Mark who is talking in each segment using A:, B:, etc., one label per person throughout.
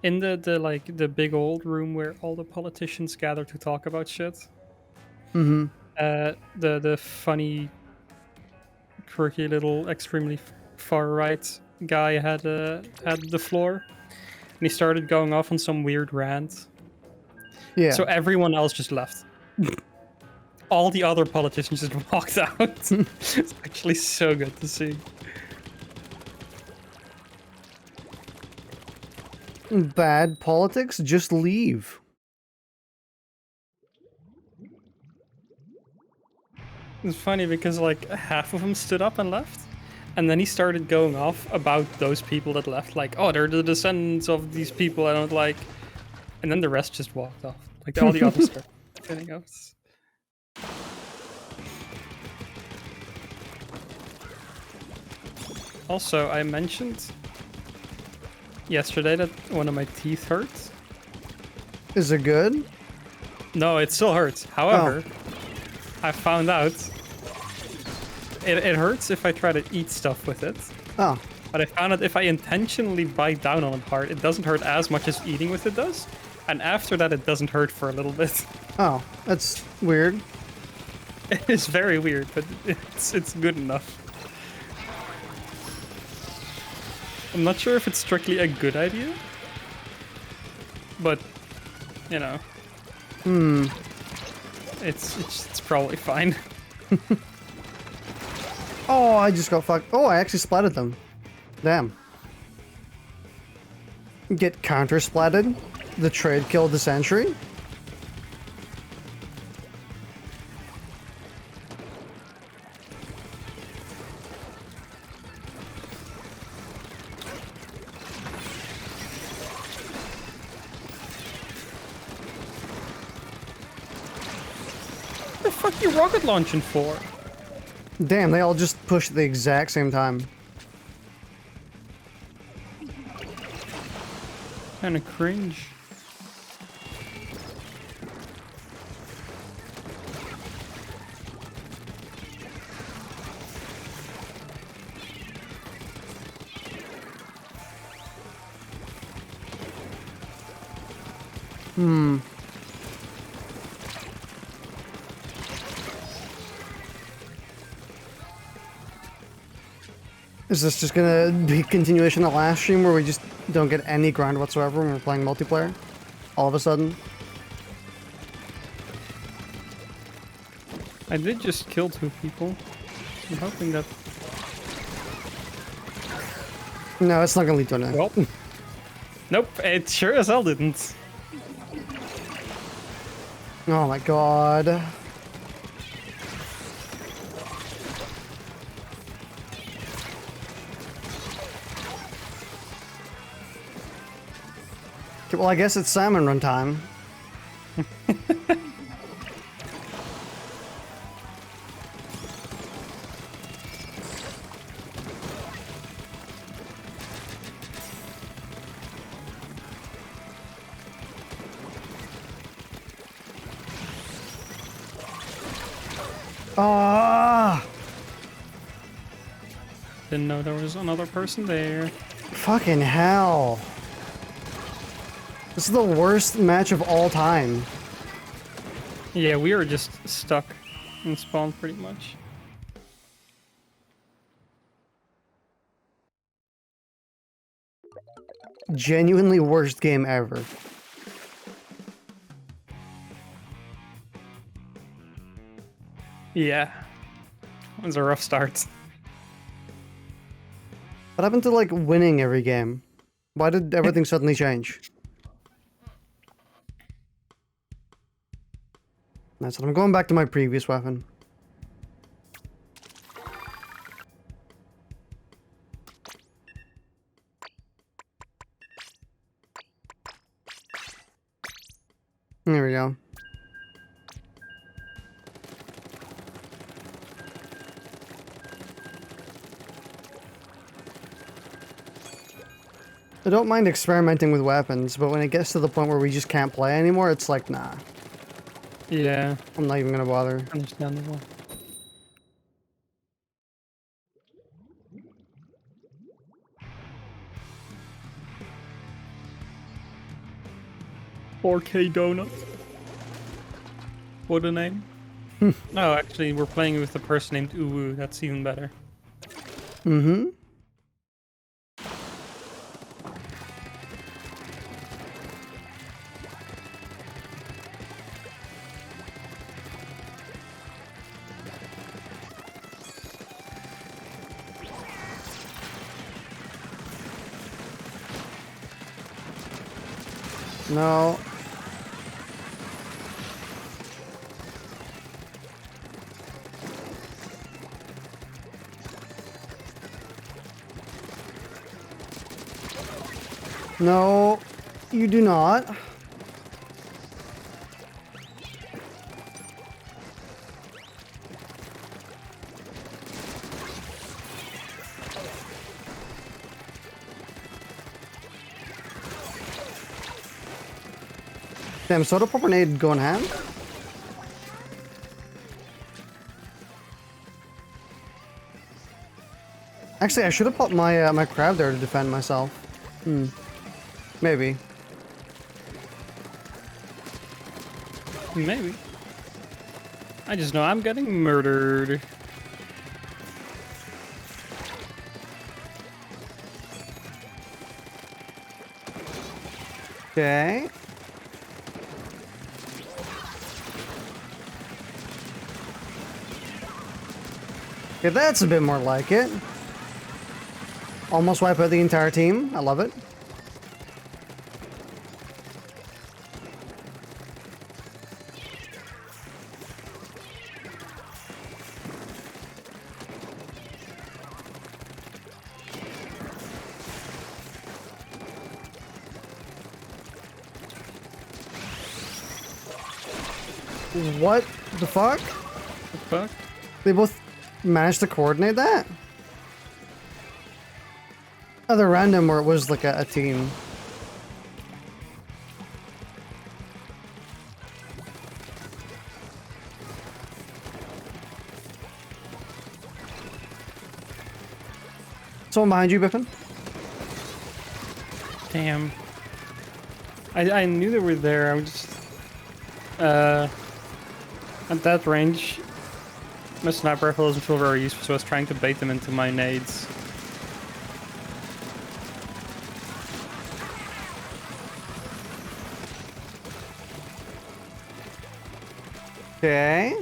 A: In the big old room where all the politicians gather to talk about shit.
B: Mm-hmm.
A: The funny, quirky little, extremely far right guy had the floor, and he started going off on some weird rant.
B: Yeah.
A: So everyone else just left. All the other politicians just walked out. It's actually so good to see.
B: Bad politics, just leave.
A: It's funny because like half of them stood up and left, and then he started going off about those people that left, like, oh, they're the descendants of these people I don't like, and then the rest just walked off. Like all the others started getting out. Also, I mentioned yesterday that one of my teeth hurts.
B: Is it good?
A: No, it still hurts. However, I found out it hurts if I try to eat stuff with it.
B: Oh.
A: But I found out if I intentionally bite down on it hard, it doesn't hurt as much as eating with it does. And after that, it doesn't hurt for a little bit.
B: Oh, that's weird.
A: It is very weird, but it's good enough. I'm not sure if it's strictly a good idea, but you know, it's probably fine.
B: Oh, I just got fucked. Oh, I actually splatted them. Damn. Get counter-splatted? The trade killed the sentry?
A: What the fuck are you rocket launching for?
B: Damn, they all just pushed at the exact same time.
A: Kinda cringe.
B: Is this just gonna be a continuation of the last stream where we just don't get any grind whatsoever when we're playing multiplayer? All of a sudden?
A: I did just kill 2 people. I'm hoping that.
B: No, it's not gonna lead to anything.
A: Well, nope, it sure as hell didn't.
B: Oh my god. Okay, well, I guess it's salmon run time. Ah!
A: Didn't know there was another person there.
B: Fucking hell. This is the worst match of all time.
A: Yeah, we were just stuck in spawn pretty much.
B: Genuinely worst game ever.
A: Yeah. It was a rough start.
B: What happened to, like, winning every game? Why did everything suddenly change? That's it. I'm going back to my previous weapon. There we go. I don't mind experimenting with weapons, but when it gets to the point where we just can't play anymore, it's like, nah.
A: Yeah.
B: I'm not even gonna bother.
A: Understandable. 4K donut. What a name. No, actually, we're playing with a person named Uwu. That's even better.
B: Mm-hmm. No. No, you do not. Damn, soda pop grenade going ham? Actually, I should have popped my my crab there to defend myself. Maybe.
A: Maybe. I just know I'm getting murdered.
B: Okay. Okay, that's a bit more like it. Almost wipe out the entire team. I love it. What the fuck?
A: The fuck?
B: They both managed to coordinate that? Other random where it was like a team. Someone behind you, Bipin?
A: Damn. I knew they were there. I was just at that range. My sniper rifle doesn't feel very useful, so I was trying to bait them into my nades.
B: Okay.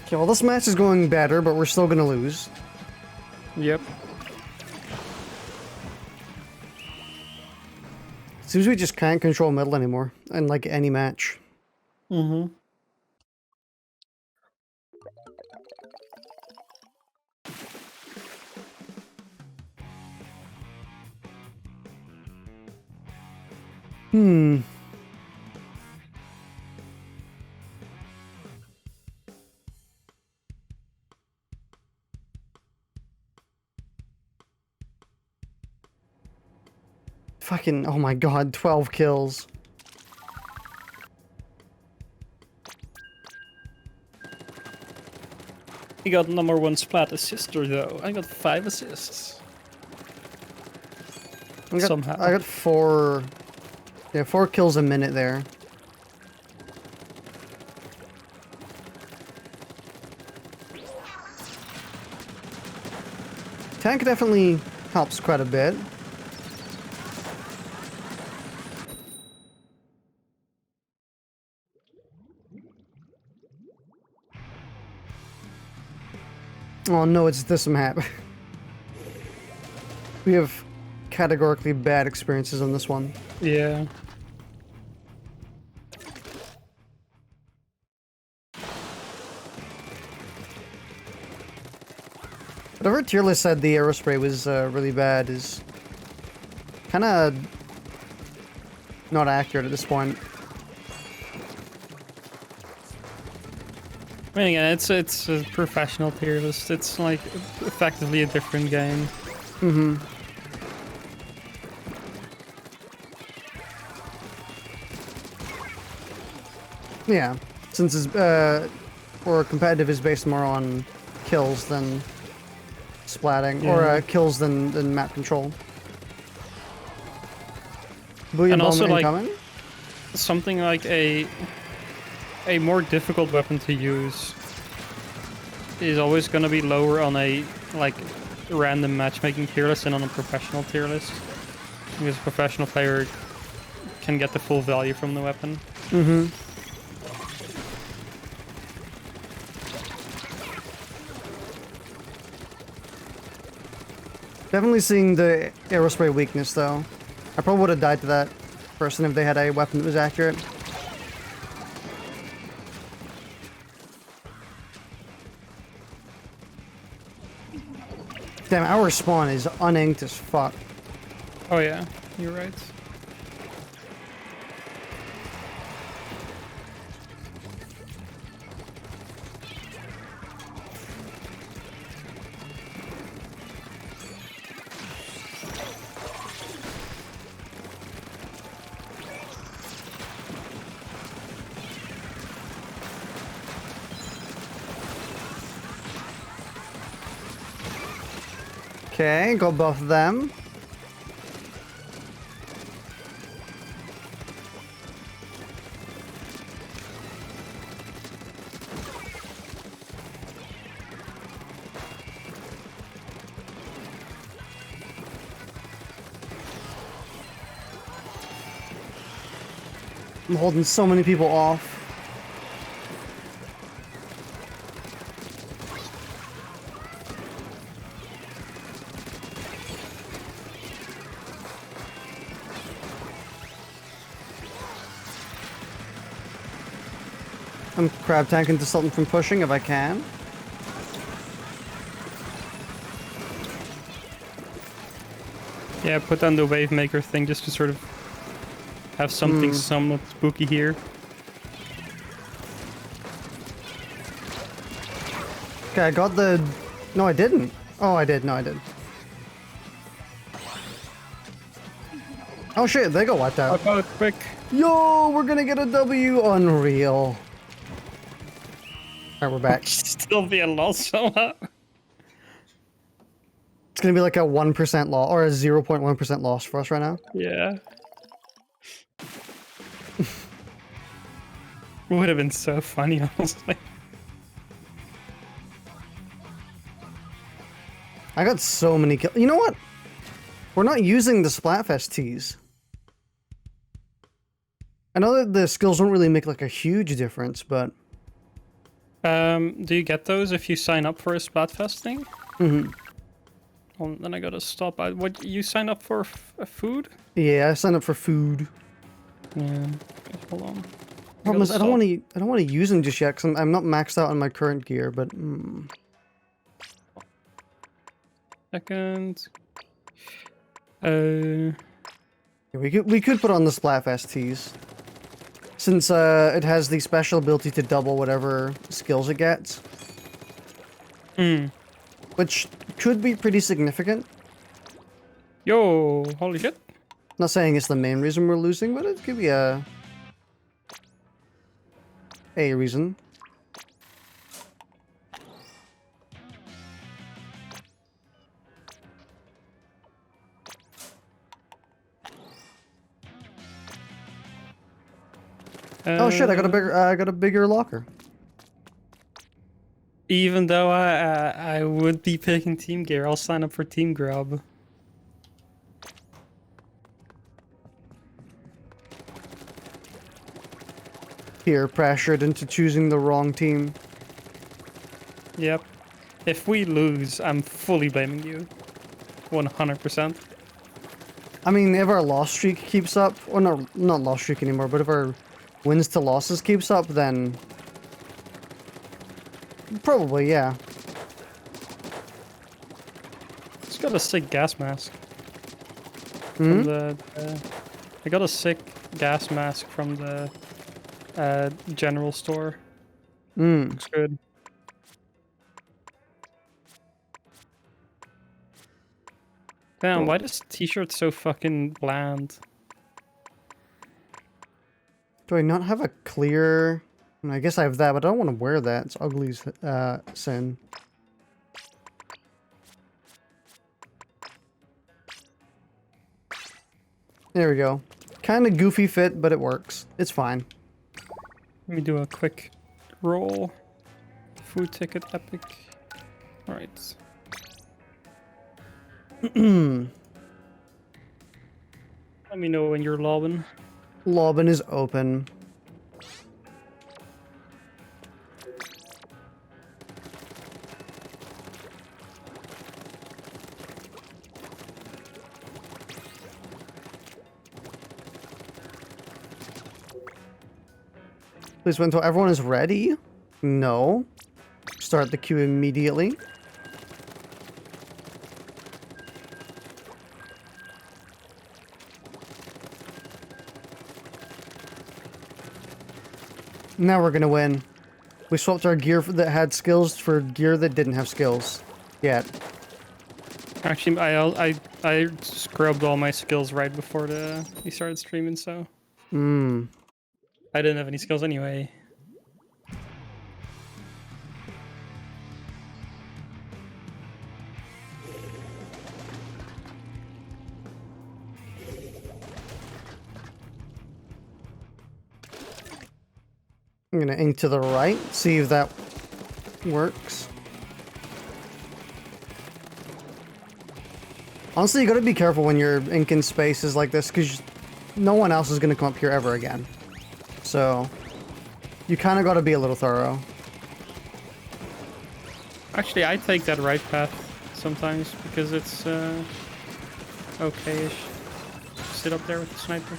B: Okay, well this match is going better, but we're still gonna lose.
A: Yep.
B: Seems we just can't control middle anymore in like any match.
A: Mm-hmm.
B: Fucking, oh my god, 12 kills.
A: He got #1 Splat assister though. I got 5 assists. Somehow.
B: I got 4... Yeah, 4 kills a minute there. Tank definitely helps quite a bit. Oh no, it's this map. We have categorically bad experiences on this one.
A: Yeah.
B: Whatever tier list said the aerospray was really bad is kind of not accurate at this point.
A: I mean, again, it's a professional tier list. It's like effectively a different game.
B: Mm-hmm. Yeah, since it's, or competitive is based more on kills than splatting, or
A: Yeah.
B: kills than map control. Booyah
A: And
B: bomb
A: also, like,
B: incoming.
A: something like a more difficult weapon to use is always going to be lower on a like random matchmaking tier list than on a professional tier list, because a professional player can get the full value from the weapon.
B: Mm-hmm. Definitely seeing the aerospray weakness, though. I probably would have died to that person if they had a weapon that was accurate. Damn, our spawn is uninked as fuck.
A: Oh yeah, you're right.
B: Okay, got both of them. I'm holding so many people off. I'm crab tanking to something from pushing if I can.
A: Yeah, put on the wave maker thing just to sort of have something somewhat spooky here.
B: Okay, I got the... No, I didn't. Oh, I did. No, I did. Oh shit, they got wiped out.
A: Wipe out quick.
B: Yo, we're gonna get a W. Unreal. Alright, we're back.
A: Still being lost somehow.
B: It's gonna be like a 1% loss, or a 0.1% loss for us right now.
A: Yeah. Would have been so funny, honestly.
B: I got so many kills. You know what? We're not using the Splatfest teas. I know that the skills don't really make like a huge difference, but...
A: Do you get those if you sign up for a Splatfest thing?
B: Mm-hmm.
A: Well, then I gotta stop. What, you sign up for food?
B: Yeah, I signed up for food.
A: Yeah. Okay, hold on.
B: Problem is, I don't want to use them just yet because I'm not maxed out on my current gear. But
A: Second.
B: we could put on the Splatfest teas since it has the special ability to double whatever skills it gets, which could be pretty significant.
A: Yo, holy shit.
B: Not saying it's the main reason we're losing, but it could be a reason. Oh shit! I got a bigger locker.
A: Even though I would be picking team gear, I'll sign up for team grub.
B: Peer pressured into choosing the wrong team.
A: Yep. If we lose, I'm fully blaming you. 100%.
B: I mean, if our loss streak keeps up, or not loss streak anymore, but if our wins to losses keeps up, then probably, yeah.
A: Just got a sick gas mask. From the, I got a sick gas mask from the general store. Looks good. Damn, why does t-shirt so fucking bland?
B: Do I not have a clear I guess I have that, but I don't want to wear that. It's ugly as sin. There we go. Kind of goofy fit, but it works. It's fine.
A: Let me do a quick roll. Food ticket epic. Alright. Let me know when you're lobbing.
B: Lobbin is open. Please wait until everyone is ready. No. Start the queue immediately. Now we're gonna win. We swapped our gear that had skills for gear that didn't have skills yet.
A: Actually, I scrubbed all my skills right before we started streaming, so I didn't have any skills anyway.
B: I'm gonna ink to the right, see if that works. Honestly, you gotta be careful when you're inking spaces like this, because no one else is gonna come up here ever again. So, you kind of gotta be a little thorough.
A: Actually, I take that right path sometimes because it's okay-ish. Sit up there with the sniper.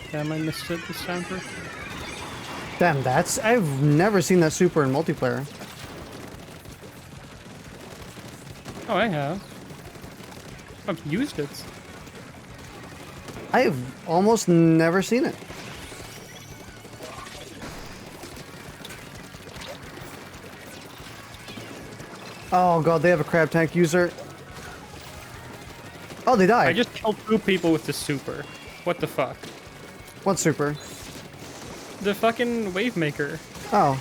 A: Damn, I missed it this time.
B: Damn, I've never seen that super in multiplayer.
A: Oh, I have. I've used it.
B: I have almost never seen it. Oh god, they have a crab tank user. Oh, they died.
A: I just killed 2 people with the super. What the fuck?
B: What super?
A: The fucking wave maker.
B: Oh.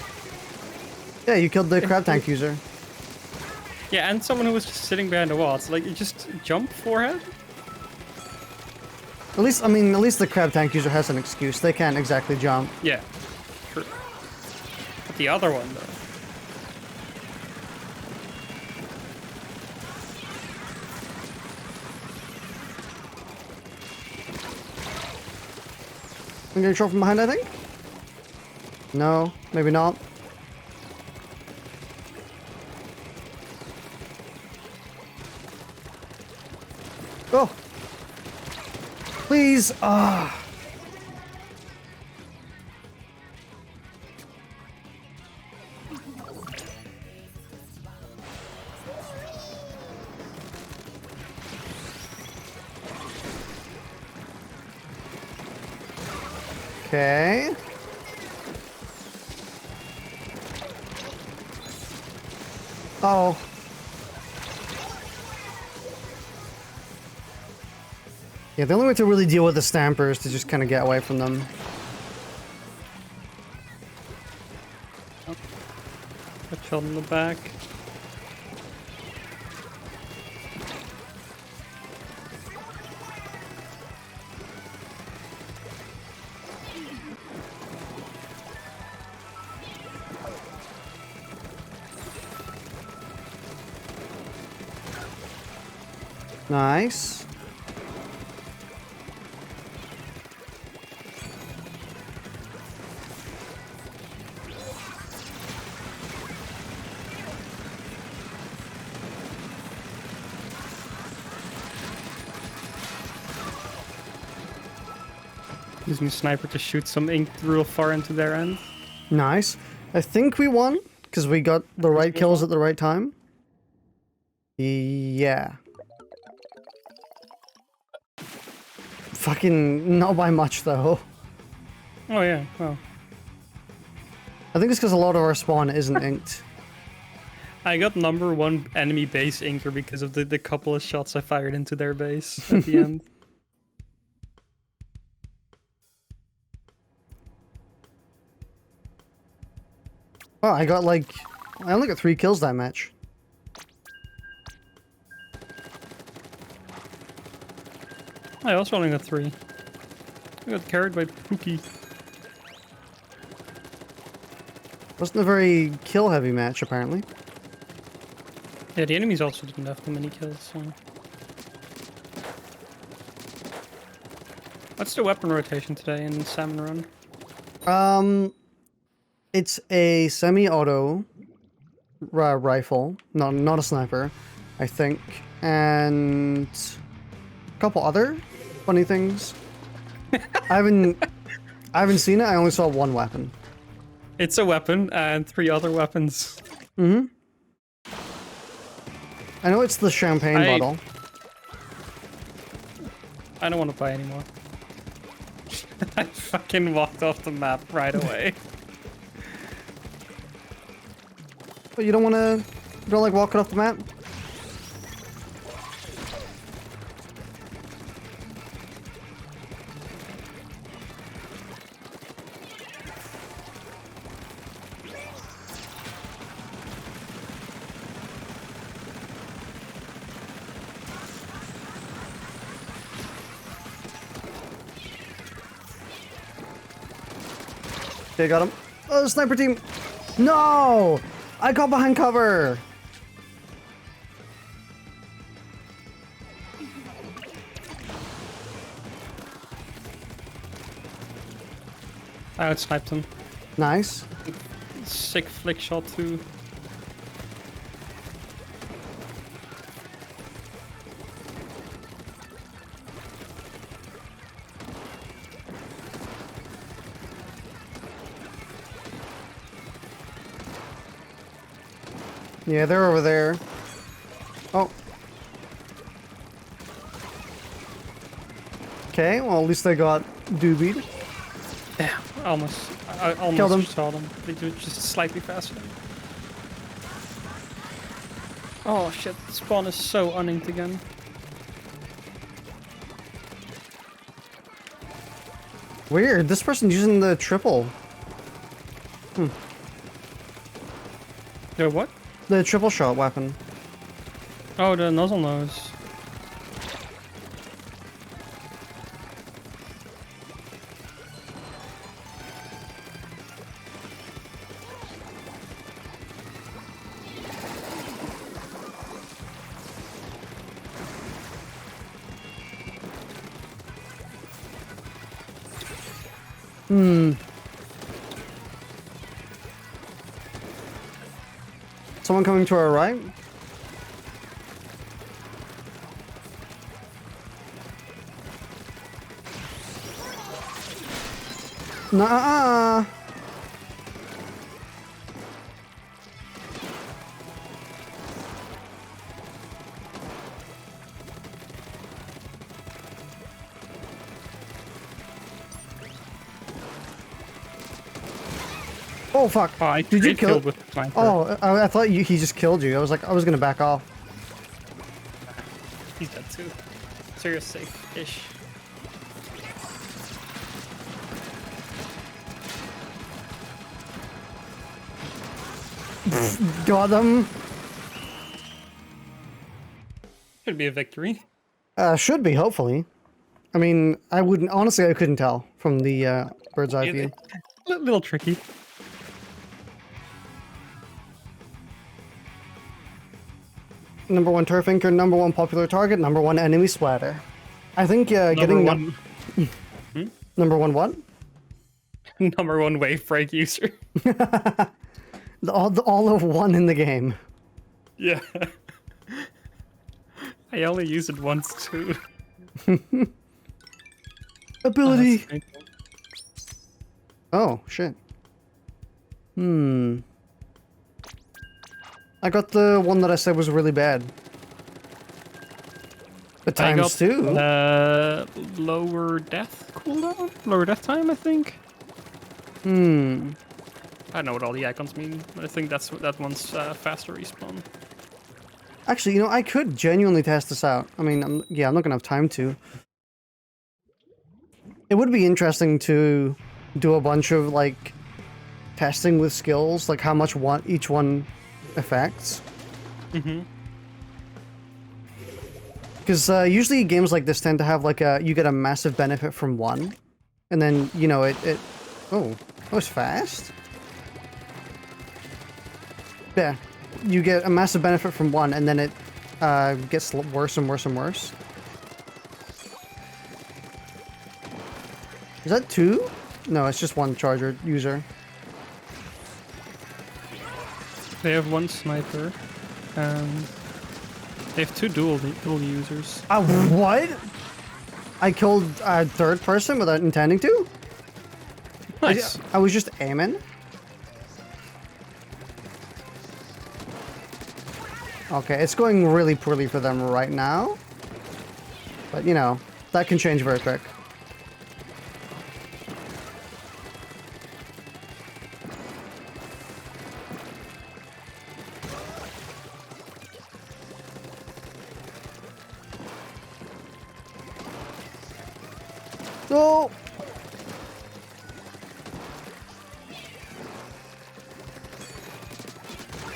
B: Yeah, you killed the crab tank user.
A: Yeah, and someone who was just sitting behind the wall. It's like, you just jump forehead?
B: At least the crab tank user has an excuse. They can't exactly jump.
A: Yeah. True. But the other one, though.
B: I'm getting shot from behind, I think? No, maybe not. Oh! Please! Ah! Okay. Oh. Yeah, the only way to really deal with the Stamper is to just kind of get away from them.
A: Got shot in the back.
B: Nice.
A: Using sniper to shoot some ink real far into their end.
B: Nice. I think we won, because we got the right kills at the right time. Yeah. Fucking not by much, though.
A: Oh yeah, well.
B: I think it's because a lot of our spawn isn't inked.
A: I got #1 enemy base inker because of the couple of shots I fired into their base at the end.
B: Oh, I only got 3 kills that match.
A: I also only got 3. I got carried by Pookie.
B: Wasn't a very kill-heavy match, apparently.
A: Yeah, the enemies also didn't have too many kills, so... What's the weapon rotation today in Salmon Run?
B: It's a semi-auto rifle, not a sniper, I think, and a couple other funny things. I haven't seen it. I only saw 1 weapon.
A: It's a weapon and 3 other weapons.
B: Mm-hmm. I know it's the champagne bottle.
A: I don't want to buy anymore. I fucking walked off the map right away.
B: But you don't like walking off the map? Okay, got him. Oh, the sniper team! No! I got behind cover!
A: I outsniped him.
B: Nice.
A: Sick flick shot too.
B: Yeah, they're over there. Oh. Okay, well at least they got doobied.
A: Damn, I almost
B: Killed him.
A: saw them. They do it just slightly faster. Oh shit, spawn is so uninked again.
B: Weird, this person's using the triple.
A: The what?
B: The triple shot weapon.
A: Oh, the nozzle nose.
B: Someone coming to our right? Nuh-uh. Oh fuck!
A: Oh,
B: Did you kill?
A: with flanker.
B: Oh, I thought he just killed you. I was gonna back off.
A: He's dead too. So you're safe-ish.
B: Got him.
A: Should be a victory.
B: Should be, hopefully. I mean, I wouldn't, honestly, I couldn't tell from the bird's eye view.
A: Little tricky.
B: Number 1 turf anchor, number 1 popular target, number 1 enemy splatter. I think getting number 1 what?
A: Number 1 wave break user.
B: all of 1 in the game.
A: Yeah. I only used it once too.
B: Ability. Oh, shit. I got the one that I said was really bad. But times 2.
A: Lower death cooldown? Lower death time, I think? I don't know what all the icons mean, but I think that one's faster respawn.
B: Actually, you know, I could genuinely test this out. I mean, I'm not gonna have time to. It would be interesting to do a bunch of, like, testing with skills, like how much each one affects.
A: Mm-hmm.
B: Because usually games like this tend to have like you get a massive benefit from one, and then you know it. Oh, that was fast. Yeah, you get a massive benefit from one, and then it gets worse and worse and worse. Is that two? No, it's just one charger user.
A: They have one sniper, and they have two dual users.
B: What? I killed a third person without intending to?
A: Nice.
B: I was just aiming. Okay, it's going really poorly for them right now. But, you know, that can change very quick. Oh!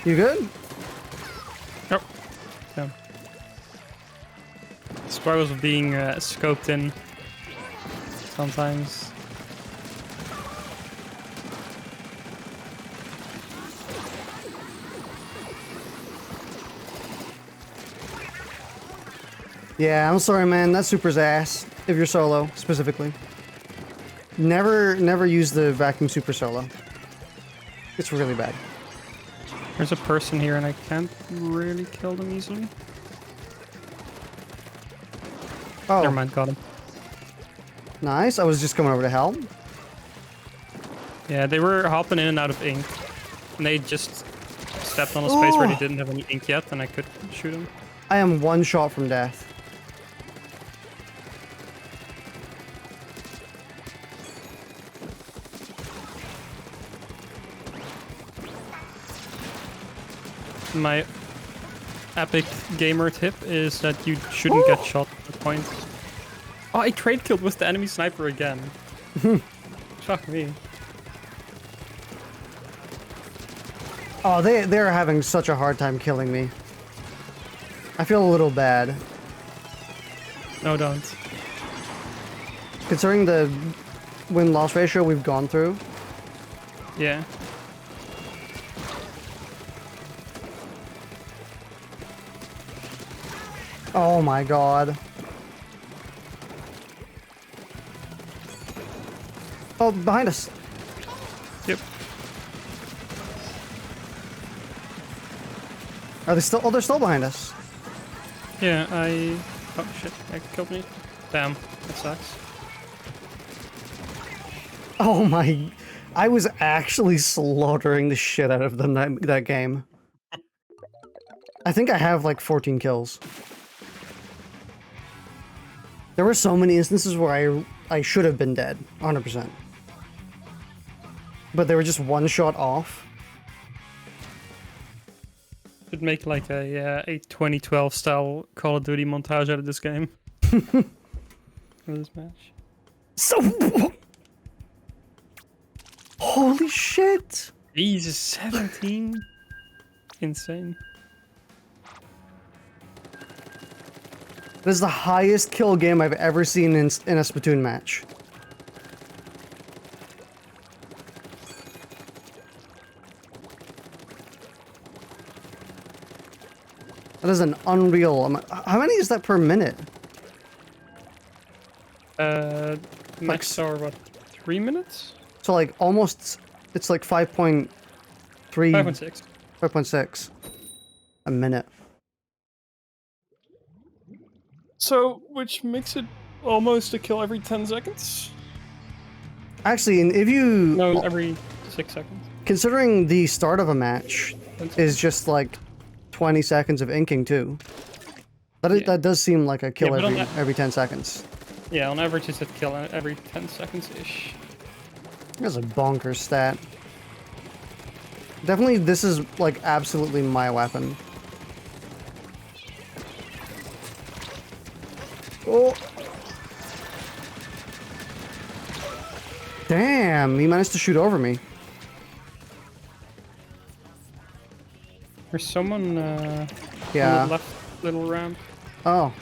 B: You good?
A: Yep. Yeah. Struggles of being scoped in sometimes.
B: Yeah, I'm sorry, man. That super's ass. If you're solo, specifically. Never use the vacuum super solo. It's really bad.
A: There's a person here and I can't really kill them easily.
B: Oh,
A: Never mind, got him.
B: nice. I was just coming over to help.
A: Yeah, they were hopping in and out of ink. And they just stepped on a space where they
B: Oh.
A: didn't have any ink yet and I could shoot them.
B: I am one shot from death.
A: My epic gamer tip is that you shouldn't get shot at the point. Oh, I trade killed with the enemy sniper again. Fuck me.
B: Oh, they're having such a hard time killing me. I feel a little bad.
A: No, don't.
B: Considering the win-loss ratio we've gone through.
A: Yeah.
B: Oh my god. Oh, behind us.
A: Yep.
B: Are they still? Oh, they're still behind us.
A: Yeah, oh shit, that killed me. Damn, that sucks.
B: Oh my... I was actually slaughtering the shit out of them that game. I think I have like 14 kills. There were so many instances where I should have been dead, 100%. But they were just one shot off.
A: Should make like a 2012 style Call of Duty montage out of this game. For this match.
B: So... Holy shit!
A: Jesus, 17. Insane.
B: This is the highest kill game I've ever seen in a Splatoon match. That is an unreal amount. How many is that per minute?
A: Max are what, 3 minutes?
B: So like almost, it's like 5.3...
A: 5.6.
B: 5.6 a minute.
A: So, which makes it almost a kill every 10 seconds?
B: Actually, and if you...
A: No, every 6 seconds.
B: Considering the start of a match
A: That's-
B: is just like 20 seconds of inking too.
A: Yeah.
B: That does seem like a kill
A: Yeah, but on
B: every 10 seconds.
A: Yeah, on average it's a kill every 10 seconds-ish.
B: That's a bonkers stat. Definitely, this is like absolutely my weapon. Oh! Damn, he managed to shoot over me.
A: There's someone on
B: Yeah.
A: the left little ramp.
B: Oh.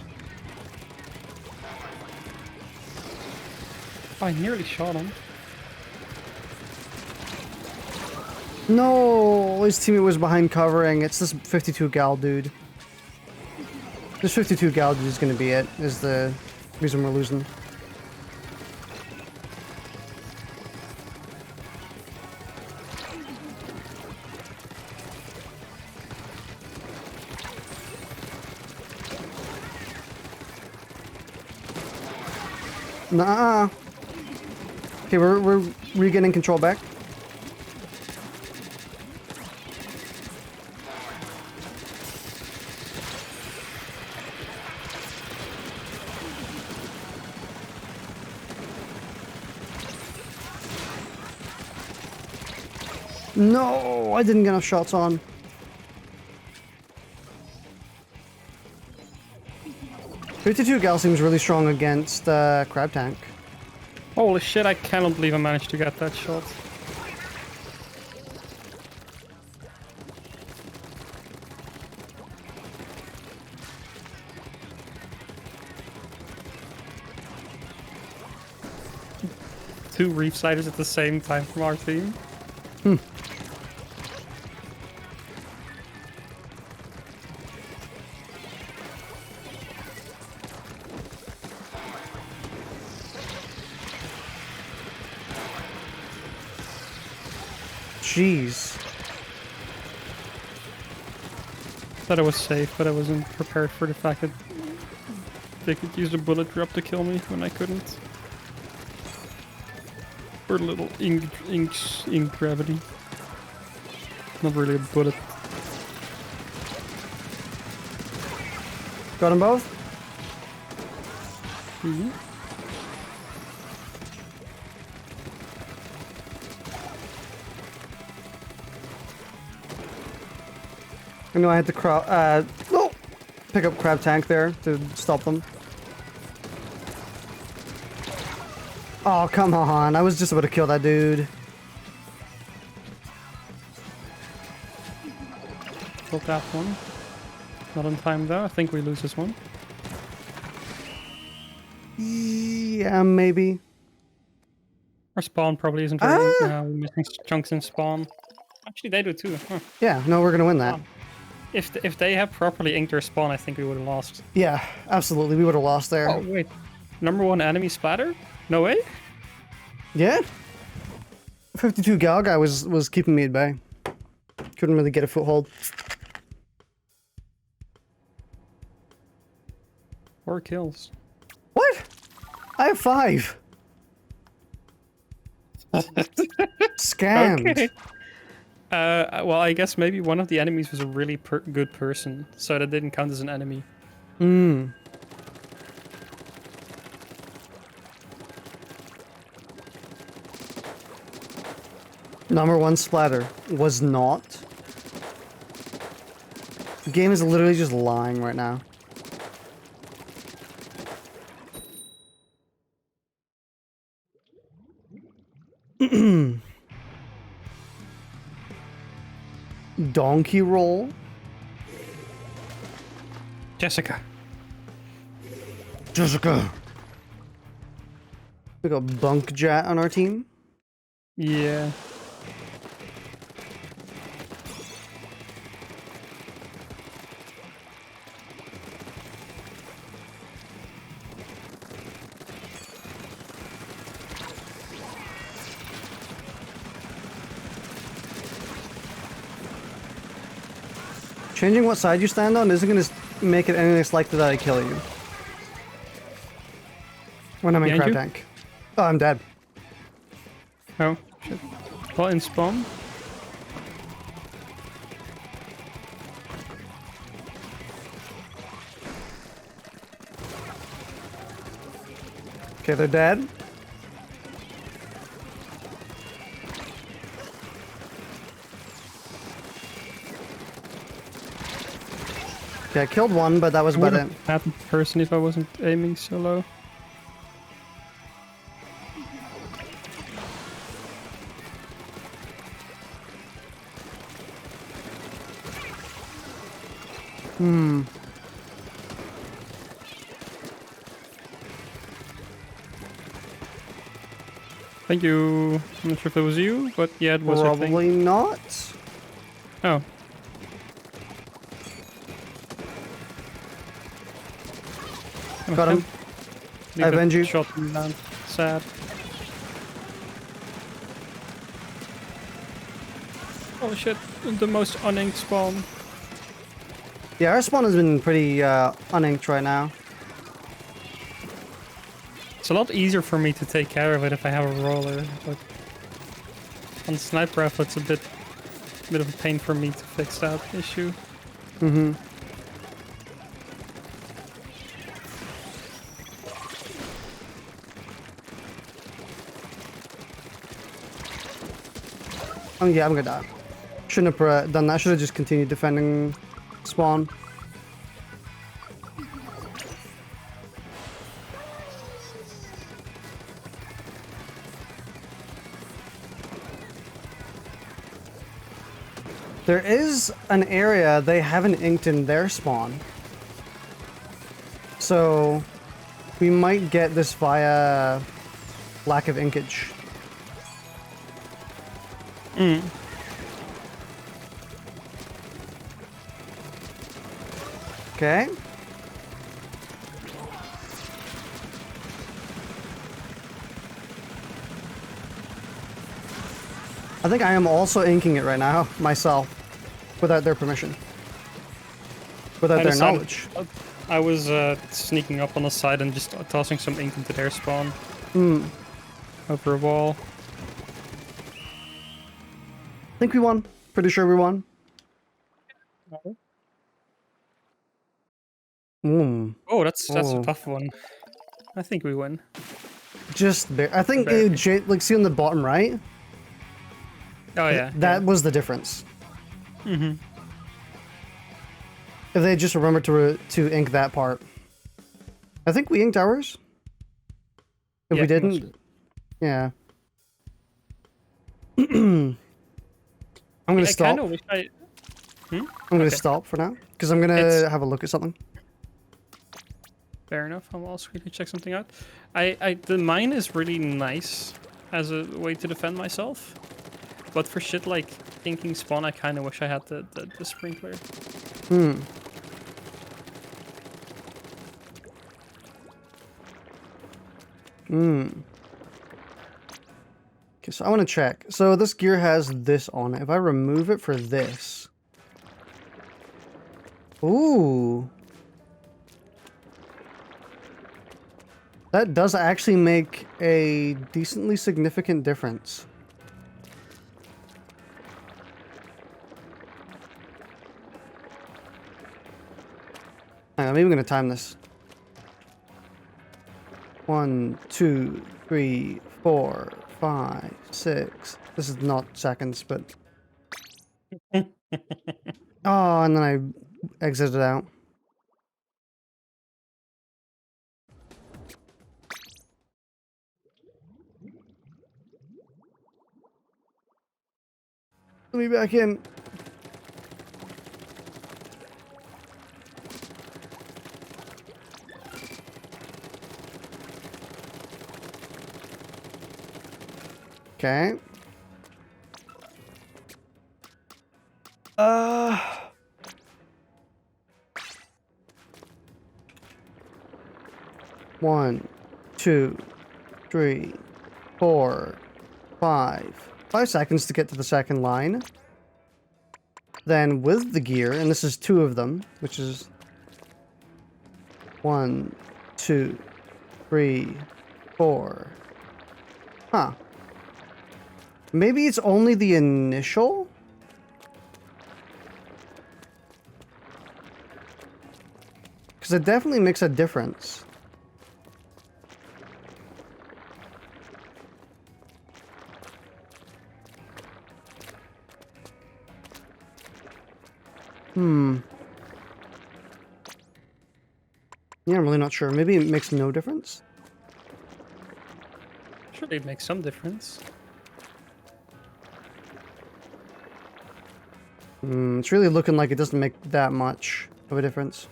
A: Oh, I nearly shot him.
B: No, his teammate was behind covering. It's this 52 gal dude. This 52 gal dude is gonna be it. Is the reason we're losing. Nah. Okay, we're regaining control back. No, I didn't get enough shots on. .52 gal seems really strong against crab tank.
A: Holy shit, I cannot believe I managed to get that shot. Two reef-siders at the same time from our team.
B: Jeez.
A: Thought I was safe, but I wasn't prepared for the fact that they could use the bullet drop to kill me when I couldn't. Or a little ink gravity. Not really a bullet.
B: Got them both?
A: Mm-hmm.
B: I know I had to pick up crab tank there to stop them. Oh, come on. I was just about to kill that dude.
A: Killed that one. Not on time though. I think we lose this one.
B: Yeah, maybe.
A: Our spawn probably isn't very. We're missing chunks in spawn. Actually, they do too. Huh.
B: Yeah, no, we're gonna win that.
A: If they have properly inked their spawn, I think we would have lost.
B: Yeah, absolutely. We would have lost there.
A: Oh wait, number one enemy splatter? No way.
B: Yeah. 52 gal guy was keeping me at bay. Couldn't really get a foothold.
A: 4 kills.
B: What? I have 5. Scammed.
A: Okay. Well, I guess maybe one of the enemies was a really good person, so that didn't count as an enemy.
B: Hmm. Number 1 splatter was not. The game is literally just lying right now. Donkey roll.
A: Jessica.
B: Jessica. We got Bunk Jet on our team.
A: Yeah.
B: Changing what side you stand on isn't going to make it any less likely that I kill you. When I'm in
A: Behind
B: crab
A: you?
B: tank. Oh, I'm dead.
A: Oh, shit. Well, in spawn.
B: Okay, they're dead. Okay, I killed one, but that was about it.
A: Would've had the person if I wasn't aiming so low.
B: Hmm.
A: Thank you. I'm not sure if it was you, but yeah, it was, I think.
B: Probably not.
A: Oh.
B: Got him. I avenge you.
A: Shot him down. Sad. Oh shit, the most uninked spawn.
B: Yeah, our spawn has been pretty uninked right now.
A: It's a lot easier for me to take care of it if I have a roller, but on sniper rifle it's a bit of a pain for me to fix that issue.
B: Mm-hmm. Oh yeah, I'm gonna die. Shouldn't have done that. Should have just continued defending spawn. There is an area they haven't inked in their spawn. So we might get this via lack of inkage.
A: Mm.
B: Okay. I think I am also inking it right now, myself, without their permission. Without their knowledge.
A: I was sneaking up on the side and just tossing some ink into their spawn.
B: Hmm.
A: Over a wall.
B: I think we won. Pretty sure we won. Mm.
A: Oh, that's a tough one. I think we win.
B: Just there. I think
A: Barely.
B: like see on the bottom right.
A: Oh yeah.
B: That was the difference.
A: Mm-hmm.
B: If they just remembered to ink that part. I think we inked ours. If we didn't, yeah. I'm gonna stop.
A: I kind of wish I.
B: I'm gonna stop for now because I'm gonna have a look at something.
A: Fair enough. I'll also quickly check something out. The mine is really nice as a way to defend myself, but for shit like thinking spawn, I kind of wish I had the sprinkler.
B: Hmm. Hmm. Okay, so I want to check. So this gear has this on it. If I remove it for this. Ooh. That does actually make a decently significant difference. Hang on, maybe I'm gonna time this. 1, 2, 3, 4, 5, 6. This is not seconds, but. Oh, and then I exited out. Let me back in. Okay. One, 2, 3, 4, 5. 5 seconds to get to the second line. Then with the gear, and this is 2 of them, which is 1, 2, 3, 4. Huh. Maybe it's only the initial? Because it definitely makes a difference. Yeah, I'm really not sure. Maybe it makes no difference?
A: Surely it makes some difference.
B: It's really looking like it doesn't make that much. of a difference.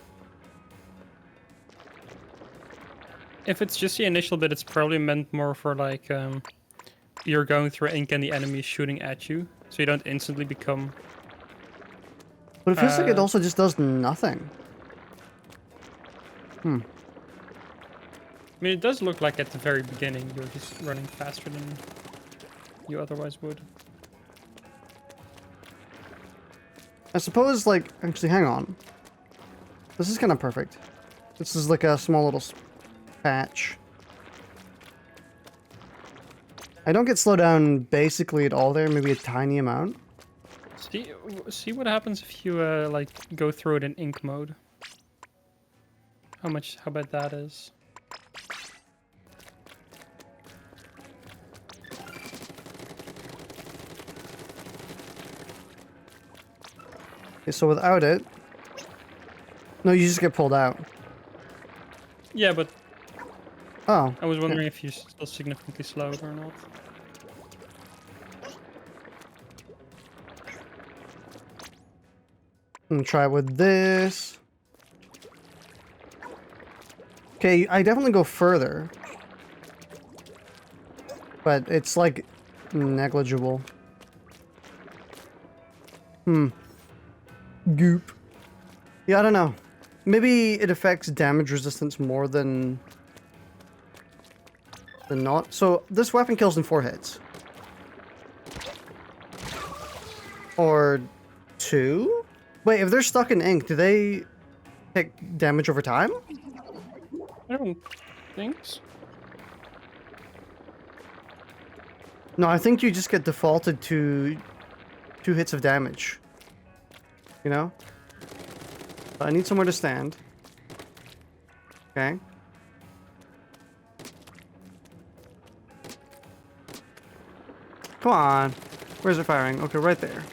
A: If it's just the initial bit, it's probably meant more for like you're going through ink and the enemy is shooting at you, so you don't instantly become.
B: But it feels like it also just does nothing. Hmm.
A: I mean, it does look like at the very beginning you're just running faster than you otherwise would.
B: I suppose, like, actually, hang on. This is kind of perfect. This is like a small little patch. I don't get slowed down basically at all there, maybe a tiny amount.
A: See what happens if you like go through it in ink mode. How bad that is.
B: Okay, so without it... No, you just get pulled out.
A: Yeah, but
B: Oh.
A: I was wondering if you're still significantly slowed or not.
B: I'm gonna try it with this. Okay, I definitely go further. But it's like negligible. Goop. Yeah, I don't know. Maybe it affects damage resistance more than not. So this weapon kills in 4 hits. Or 2? Wait, if they're stuck in ink, do they take damage over time?
A: I don't think so.
B: No, I think you just get defaulted to 2 hits of damage. You know? I need somewhere to stand. Okay. Come on. Where's it firing? Okay, right there.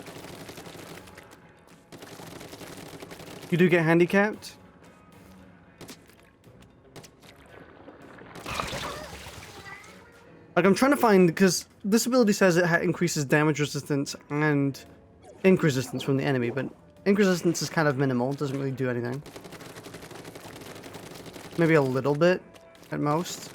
B: You do get handicapped? Like, I'm trying to find, because this ability says it increases damage resistance and ink resistance from the enemy, but ink resistance is kind of minimal, doesn't really do anything. Maybe a little bit, at most.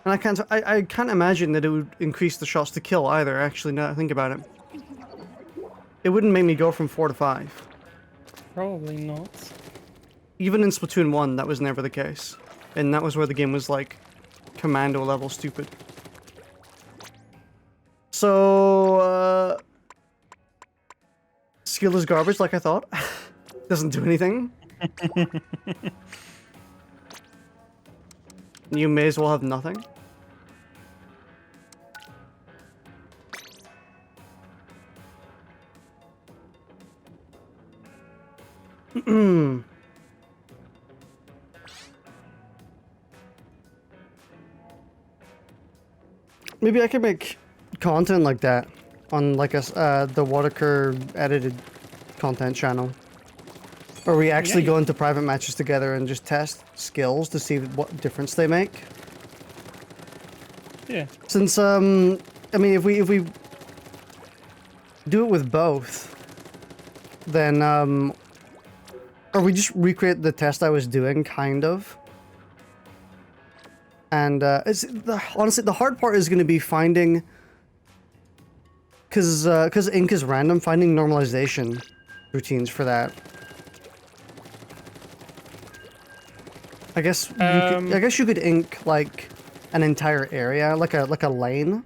B: And I can't imagine that it would increase the shots to kill either, actually, now that I think about it. It wouldn't make me go from 4 to 5.
A: Probably not.
B: Even in Splatoon 1, that was never the case. And that was where the game was, like, commando level stupid. So, skill is garbage, like I thought. Doesn't do anything. You may as well have nothing. Maybe I could make content like that on like the Waddicker edited content channel. Or we actually go into private matches together and just test skills to see what difference they make.
A: Yeah.
B: Since I mean, if we do it with both, then or we just recreate the test I was doing, kind of. And honestly, the hard part is going to be finding, because ink is random, finding normalization routines for that. I guess you could ink like an entire area, like a lane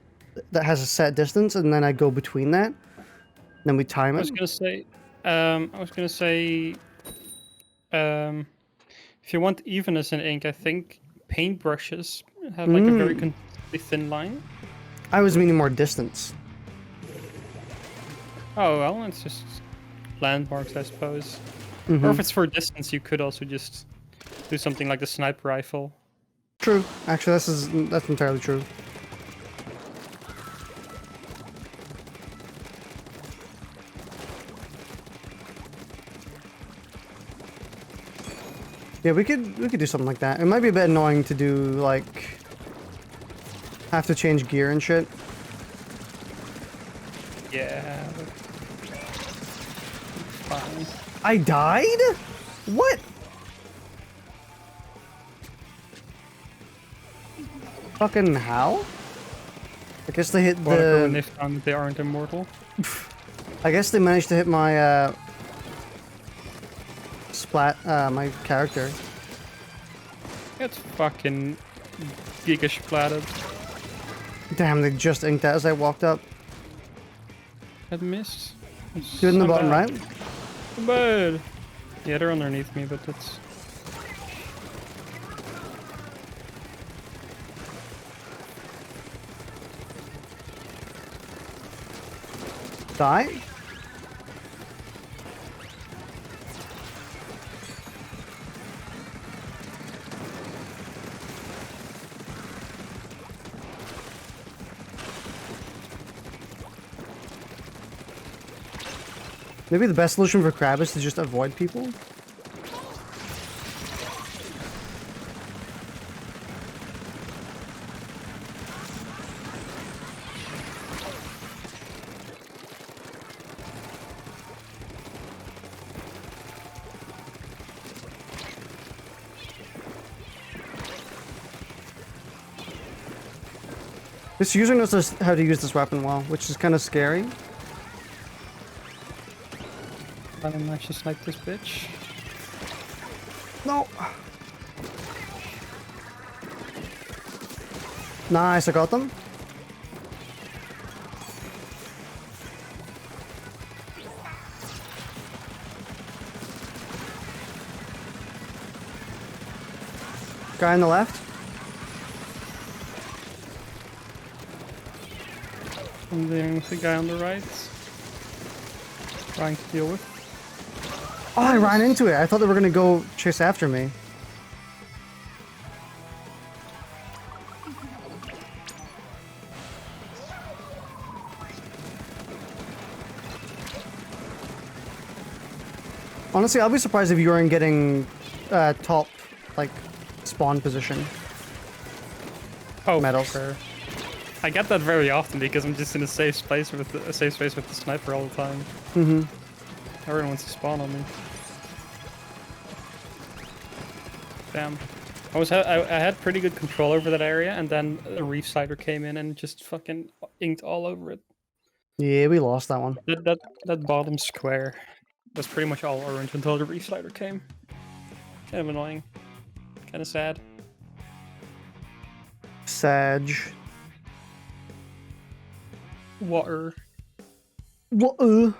B: that has a set distance, and then I go between that. Then we time it.
A: I was gonna say, if you want evenness in ink, I think paintbrushes have like a very consistently thin line.
B: I was meaning more distance.
A: Oh well, it's just landmarks, I suppose. Or if it's for distance, you could also just do something like the sniper rifle.
B: True. Actually, that's entirely true. Yeah, we could do something like that. It might be a bit annoying to do like Have to change gear and shit.
A: Yeah. Fine.
B: I died? What? Fucking how? I guess they hit
A: Waddicker when
B: the...
A: they found that they aren't immortal.
B: I guess they managed to hit my, my character.
A: It's fucking giga splatted.
B: Damn, they just inked that as I walked up.
A: It missed. It's
B: Good in the
A: not
B: bottom
A: bad.
B: right.
A: Bad. Yeah, they're underneath me, but it's...
B: Die? Maybe the best solution for crab is to just avoid people? This user knows how to use this weapon well, which is kind of scary.
A: I don't actually snipe this bitch.
B: No. Nice, I got them. Guy on the left.
A: I'm dealing with the guy on the right. Trying to deal with.
B: Oh, I ran into it. I thought they were gonna go chase after me. Honestly, I'll be surprised if you weren't getting top, like, spawn position.
A: Oh,
B: Medals.
A: sure. I get that very often because I'm just in a safe space with the sniper all the time.
B: Mm-hmm.
A: Everyone wants to spawn on me. Damn. I had pretty good control over that area, and then a reef sider came in and just fucking inked all over it.
B: Yeah, we lost that one.
A: That bottom square was pretty much all orange until the reef sider came. Kind of annoying. Kind of sad.
B: Sag.
A: Water.
B: What?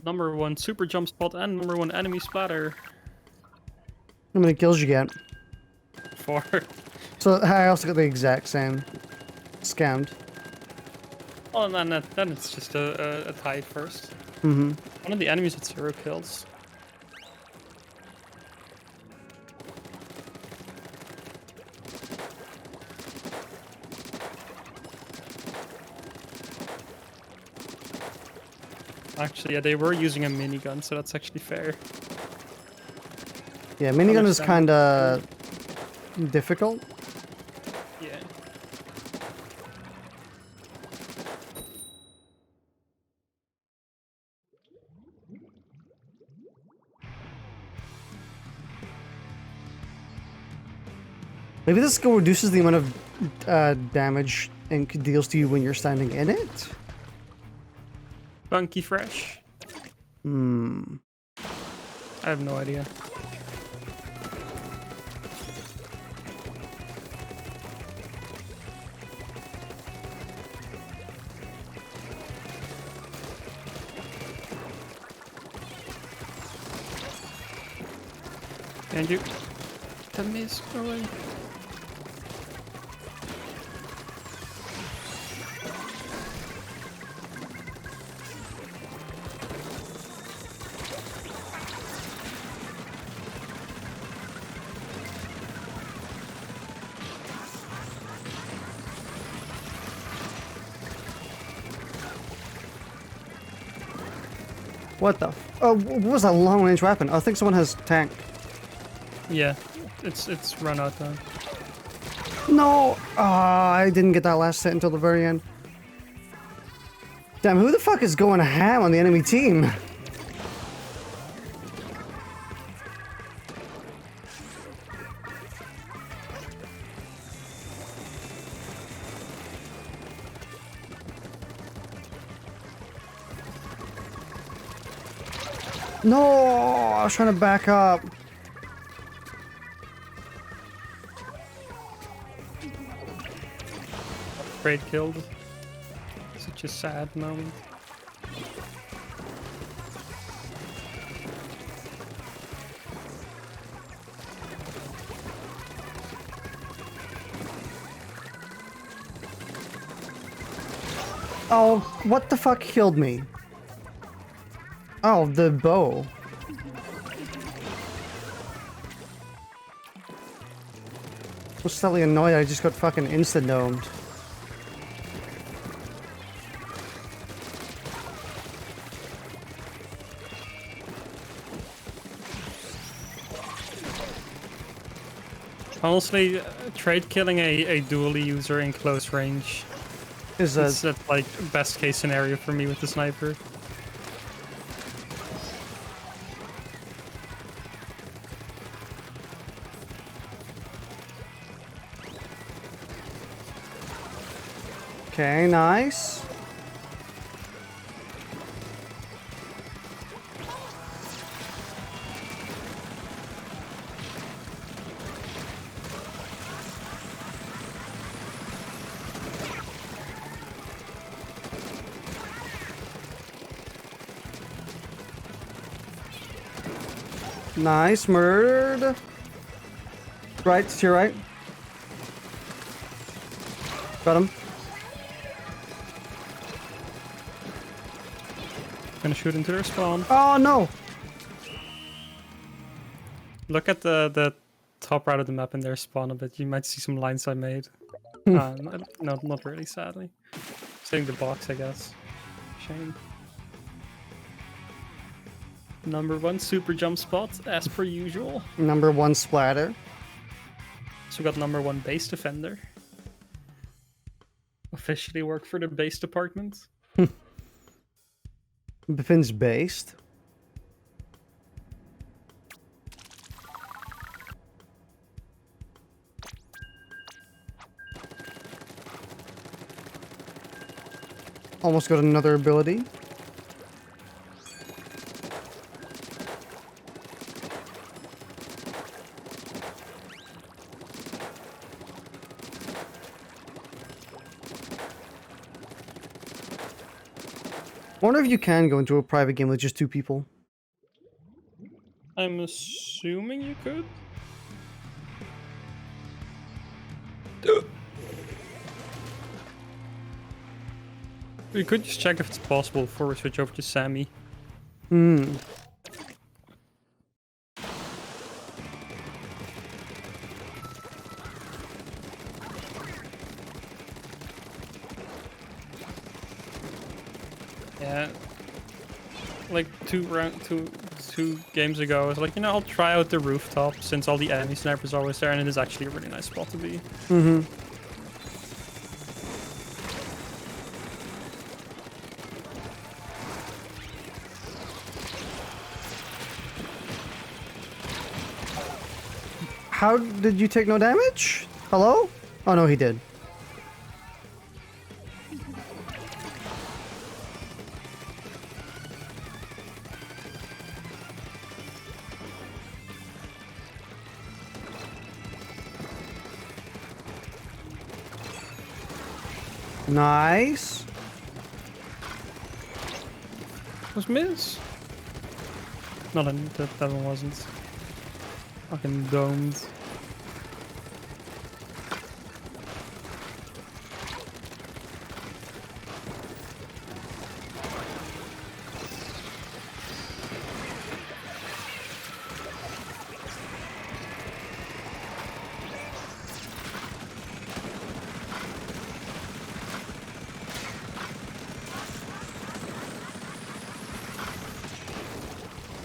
A: Number 1 super jump spot and number 1 enemy splatter.
B: How many kills you get?
A: 4.
B: So I also got the exact same. Scammed.
A: Oh, and then it's just a tie first.
B: Mm-hmm.
A: One of the enemies had 0 kills. Actually, yeah, they were using a minigun, so that's actually fair.
B: Yeah, minigun is kind of difficult.
A: Yeah.
B: Maybe this skill reduces the amount of damage ink deals to you when you're standing in it?
A: Funky fresh.
B: Hmm.
A: I have no idea. And you... The mist away.
B: What the? Oh, what was that long range weapon? I think someone has tank.
A: Yeah, it's run out now.
B: No! I didn't get that last hit until the very end. Damn, who the fuck is going ham on the enemy team? No! I was trying to back up.
A: Great killed. Such a sad moment.
B: Oh, what the fuck killed me? Oh, the bow. I was slightly annoyed I just got fucking insta-domed.
A: Honestly, trade killing a dually user in close range
B: Is
A: is like best case scenario for me with the sniper.
B: Okay, nice. Nice, murdered. Right, to your right. Got him.
A: Gonna shoot into their spawn.
B: Oh no!
A: Look at the top right of the map in their spawn a bit. You might see some lines I made. No, not really, sadly. Saving the box, I guess. Shame. Number 1 super jump spot, as per usual.
B: Number 1 splatter.
A: So we got number 1 base defender. Officially work for the base department.
B: Bipin's based. Almost got another ability. I wonder if you can go into a private game with just 2 people.
A: I'm assuming you could. We could just check if it's possible before we switch over to Sammy.
B: Hmm.
A: Yeah. Like two games ago, I was like, you know, I'll try out the rooftop since all the enemy snipers are always there, and it is actually a really nice spot to be.
B: Mm-hmm. How did you take no damage? Hello? Oh no, he did. Nice.
A: Was Miz? No, that one wasn't. Fucking domed.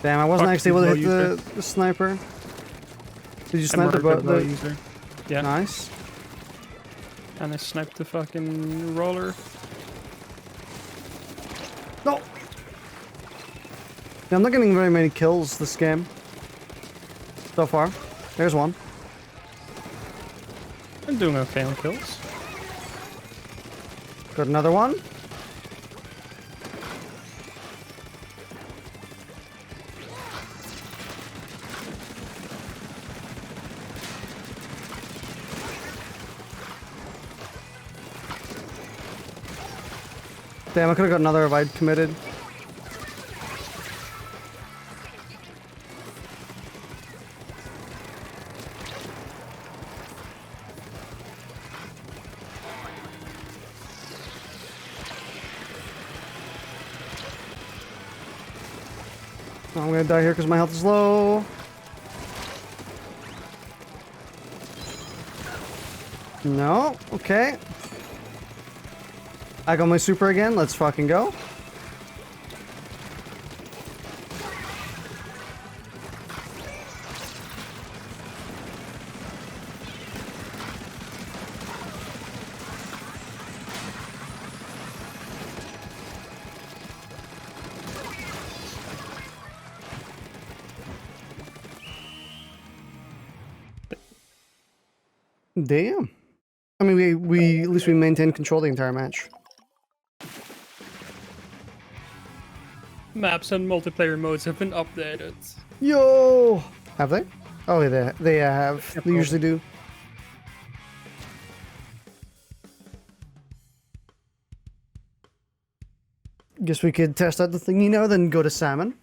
B: Damn, I wasn't actually able to hit
A: user.
B: the sniper. Did you
A: I
B: snipe the
A: murdered
B: boat?
A: user. Yeah.
B: Nice.
A: And I sniped the fucking roller.
B: No! Yeah, I'm not getting very many kills this game. So far. There's one.
A: I'm doing okay on kills.
B: Got another one. Damn, I could have got another if I'd committed. I'm gonna die here because my health is low. No, okay. I got my super again. Let's fucking go. Damn. I mean, we at least we maintained control the entire match.
A: Maps and multiplayer modes have been updated.
B: Yo! Have they? Oh, yeah, they have.
A: Yeah,
B: They usually do. Guess we could test out the thing, you know, then go to salmon.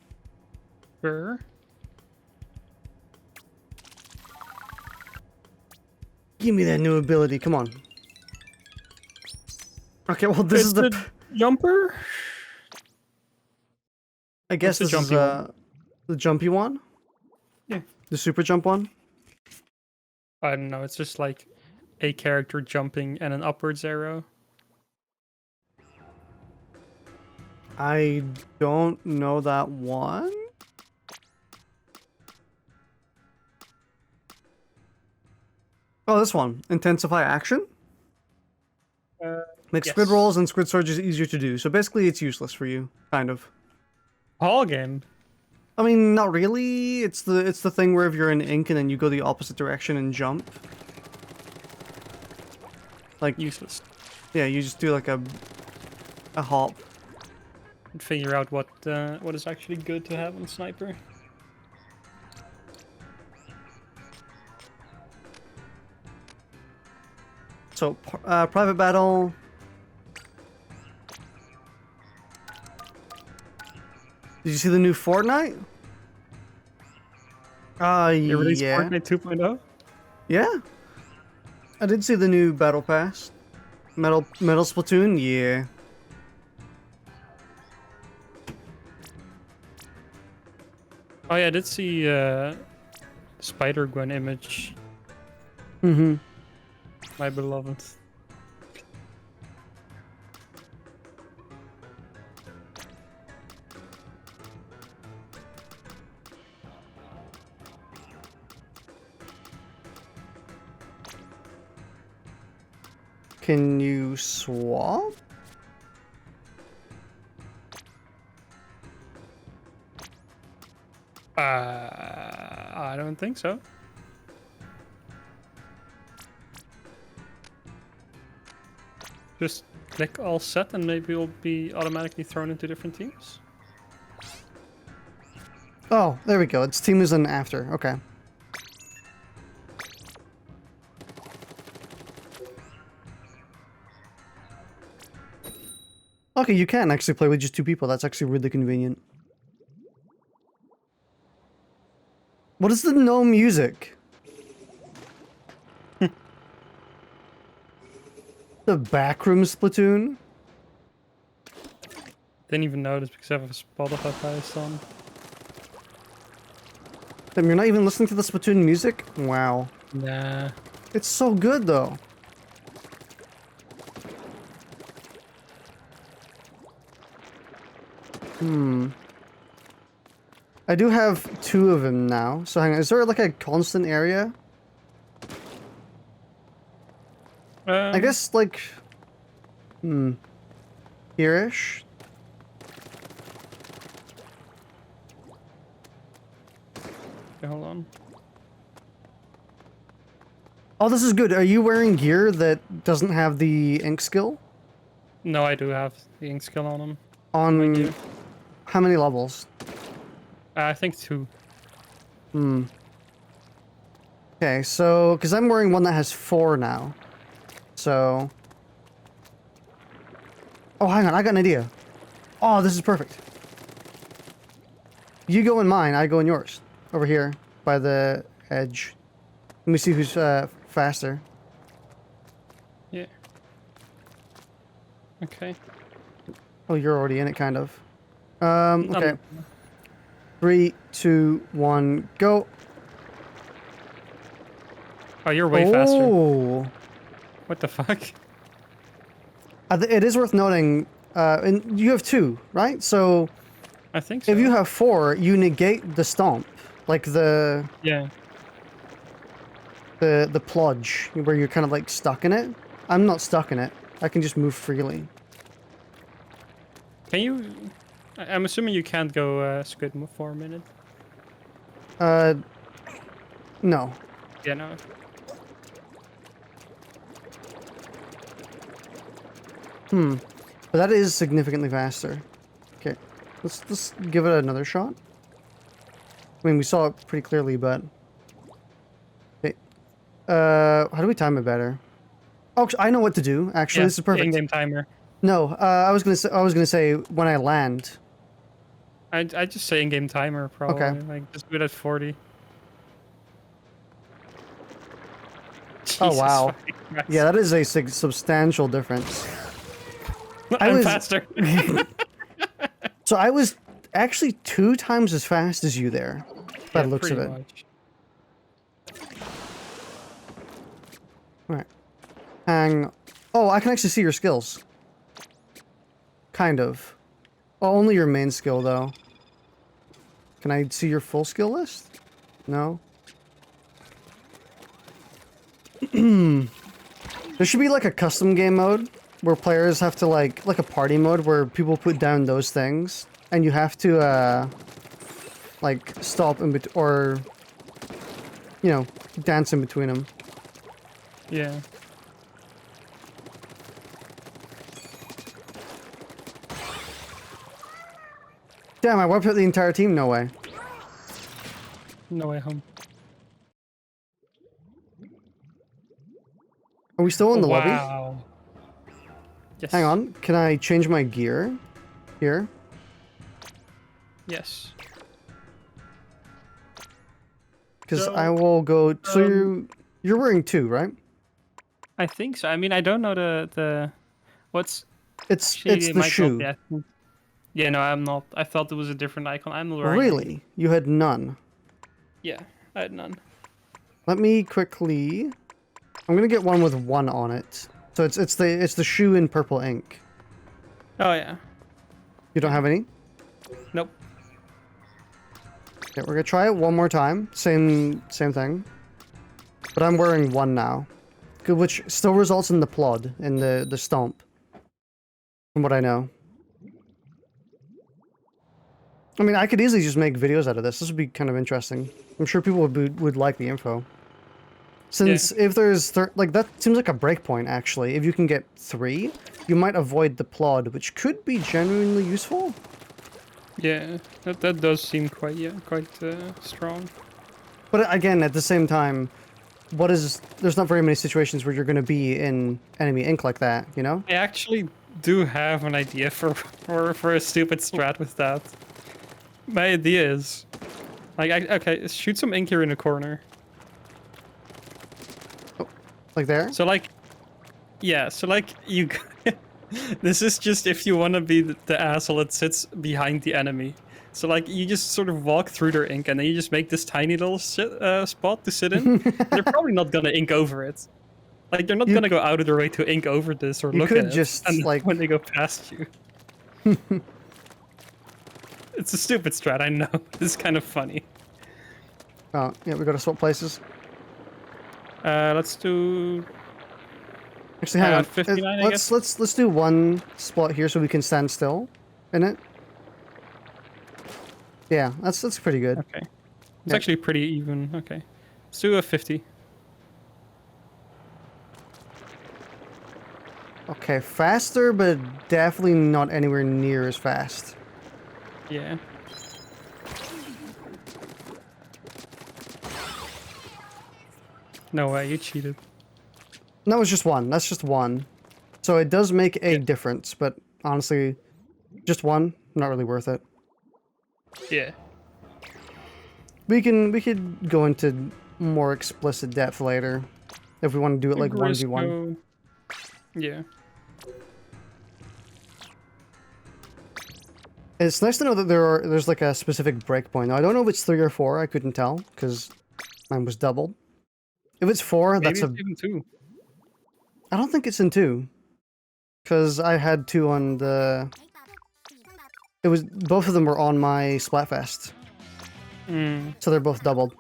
A: Sure.
B: Give me that new ability, come on. Okay, well, this
A: It's
B: is the...
A: jumper.
B: I guess
A: What's
B: this
A: the
B: is
A: jumpy one?
B: the jumpy one?
A: Yeah.
B: The super jump one?
A: I don't know. It's just like a character jumping and an upwards arrow.
B: I don't know that one. Oh, this one. Intensify action? Makes squid
A: Yes.
B: rolls and squid surges easier to do. So basically it's useless for you, kind of.
A: All game.
B: I mean, not really. It's the thing where if you're in ink and then you go the opposite direction and jump. Like,
A: Useless.
B: yeah, you just do like a hop.
A: And figure out what is actually good to have on sniper.
B: So, private battle. Did you see the new Fortnite?
A: You released
B: Yeah.
A: Fortnite 2.0?
B: Yeah. I did see the new battle pass. Metal Splatoon, yeah.
A: Oh yeah, I did see Spider-Gwen image.
B: Mm-hmm.
A: My beloved.
B: Can you swap?
A: I don't think so. Just click all set and maybe you'll be automatically thrown into different teams.
B: Oh, there we go. Its team is an after. Okay. Okay, you can actually play with just two people. That's actually really convenient. What is the no music? The backroom Splatoon?
A: Didn't even notice because I have a Spotify playlist on.
B: Damn, you're not even listening to the Splatoon music? Wow.
A: Nah.
B: It's so good, though. I do have 2 of them now. So hang on, is there like a constant area? I guess like, here-ish.
A: Okay, hold on.
B: Oh, this is good. Are you wearing gear that doesn't have the ink skill?
A: No, I do have the ink skill on him.
B: On how many levels?
A: I think 2.
B: Okay, so because I'm wearing one that has 4 now, so. Oh, hang on, I got an idea. Oh, this is perfect. You go in mine, I go in yours. Over here, by the edge. Let me see who's faster.
A: Yeah. Okay.
B: Oh, you're already in it, kind of. Okay. 3, 2, 1, go.
A: Oh, you're way faster.
B: Oh.
A: What the fuck?
B: It is worth noting, and you have 2, right? So
A: I think so.
B: if you have 4, you negate the stomp, like the
A: Yeah.
B: the plodge, where you're kind of like stuck in it. I'm not stuck in it. I can just move freely.
A: Can you? I'm assuming you can't go squid for a minute.
B: No.
A: Yeah, no.
B: But that is significantly faster. Okay, let's give it another shot. I mean, we saw it pretty clearly, but okay. How do we time it better? Oh, I know what to do. Actually,
A: Yeah,
B: this is perfect.
A: in-game timer.
B: No, I was gonna say when I land.
A: I just say in-game timer probably.
B: Okay.
A: Like just do it at 40.
B: Oh
A: Jesus
B: wow.
A: fucking Christ.
B: Yeah, that is a substantial difference.
A: I'm
B: was-
A: faster.
B: So I was actually 2 times as fast as you there, by the looks of
A: pretty
B: it.
A: much.
B: Alright. Hang. Oh, I can actually see your skills. Kind of. Well, only your main skill, though. Can I see your full skill list? No? There should be like a custom game mode where players have to like a party mode where people put down those things and you have to like stop in between or you know, dance in between them.
A: Yeah.
B: Damn, I wiped out the entire team. No way.
A: No way home.
B: Are we still in the lobby?
A: Wow. Yes.
B: Hang on. Can I change my gear? Here.
A: Yes.
B: Because
A: So,
B: I will go. So you're wearing 2, right?
A: I think so. I mean, I don't know the what's
B: It's
A: shady
B: the
A: might
B: shoe.
A: not be icon. Yeah, no, I'm not. I thought it was a different icon. I'm not wearing any.
B: Really? You had none.
A: Yeah, I had none.
B: Let me quickly. I'm gonna get one with 1 on it. So it's the shoe in purple ink.
A: Oh yeah.
B: You don't have any?
A: Nope.
B: Okay, we're gonna try it one more time. Same thing. But I'm wearing 1 now. Which still results in the plod, in the stomp. From what I know. I mean, I could easily just make videos out of this. This would be kind of interesting. I'm sure people would like the info. Since if there's like that seems like a breakpoint actually. If you can get 3, you might avoid the plod, which could be genuinely useful.
A: Yeah, that does seem quite strong.
B: But again, at the same time, there's not very many situations where you're going to be in enemy ink like that, you know?
A: I actually do have an idea for a stupid strat with that. My idea is, like, okay, shoot some ink here in the corner.
B: Like there?
A: So like, yeah, so like you, this is just if you want to be the asshole that sits behind the enemy. So like you just sort of walk through their ink and then you just make this tiny little spot to sit in. They're probably not gonna ink over it. Like they're not gonna go out of their way to ink over this or look at
B: could
A: it.
B: just,
A: And
B: like-
A: when they go past you. It's a stupid strat, I know. It's kind of funny.
B: Oh, yeah, we gotta swap places.
A: Let's do
B: Actually, hang on.
A: 59, I
B: Let's
A: guess.
B: let's do one spot here so we can stand still in it. Yeah, that's pretty good.
A: Okay. It's
B: Yeah.
A: actually pretty even. Okay. Let's do a 50.
B: Okay, faster, but definitely not anywhere near as fast.
A: Yeah. No way, you cheated.
B: That was just one. That's just one. So it does make a
A: Yeah.
B: difference, but honestly, just one, not really worth it.
A: Yeah.
B: We could go into more explicit depth later if we want to do it like 1v1.
A: Yeah.
B: It's nice to know that there's like a specific breakpoint. Now, I don't know if it's 3 or 4. I couldn't tell because mine was doubled. If it's 4,
A: Maybe
B: that's a.
A: it's even 2.
B: I don't think it's in 2, because I had 2 on the. It was both of them were on my Splatfest, so they're both doubled.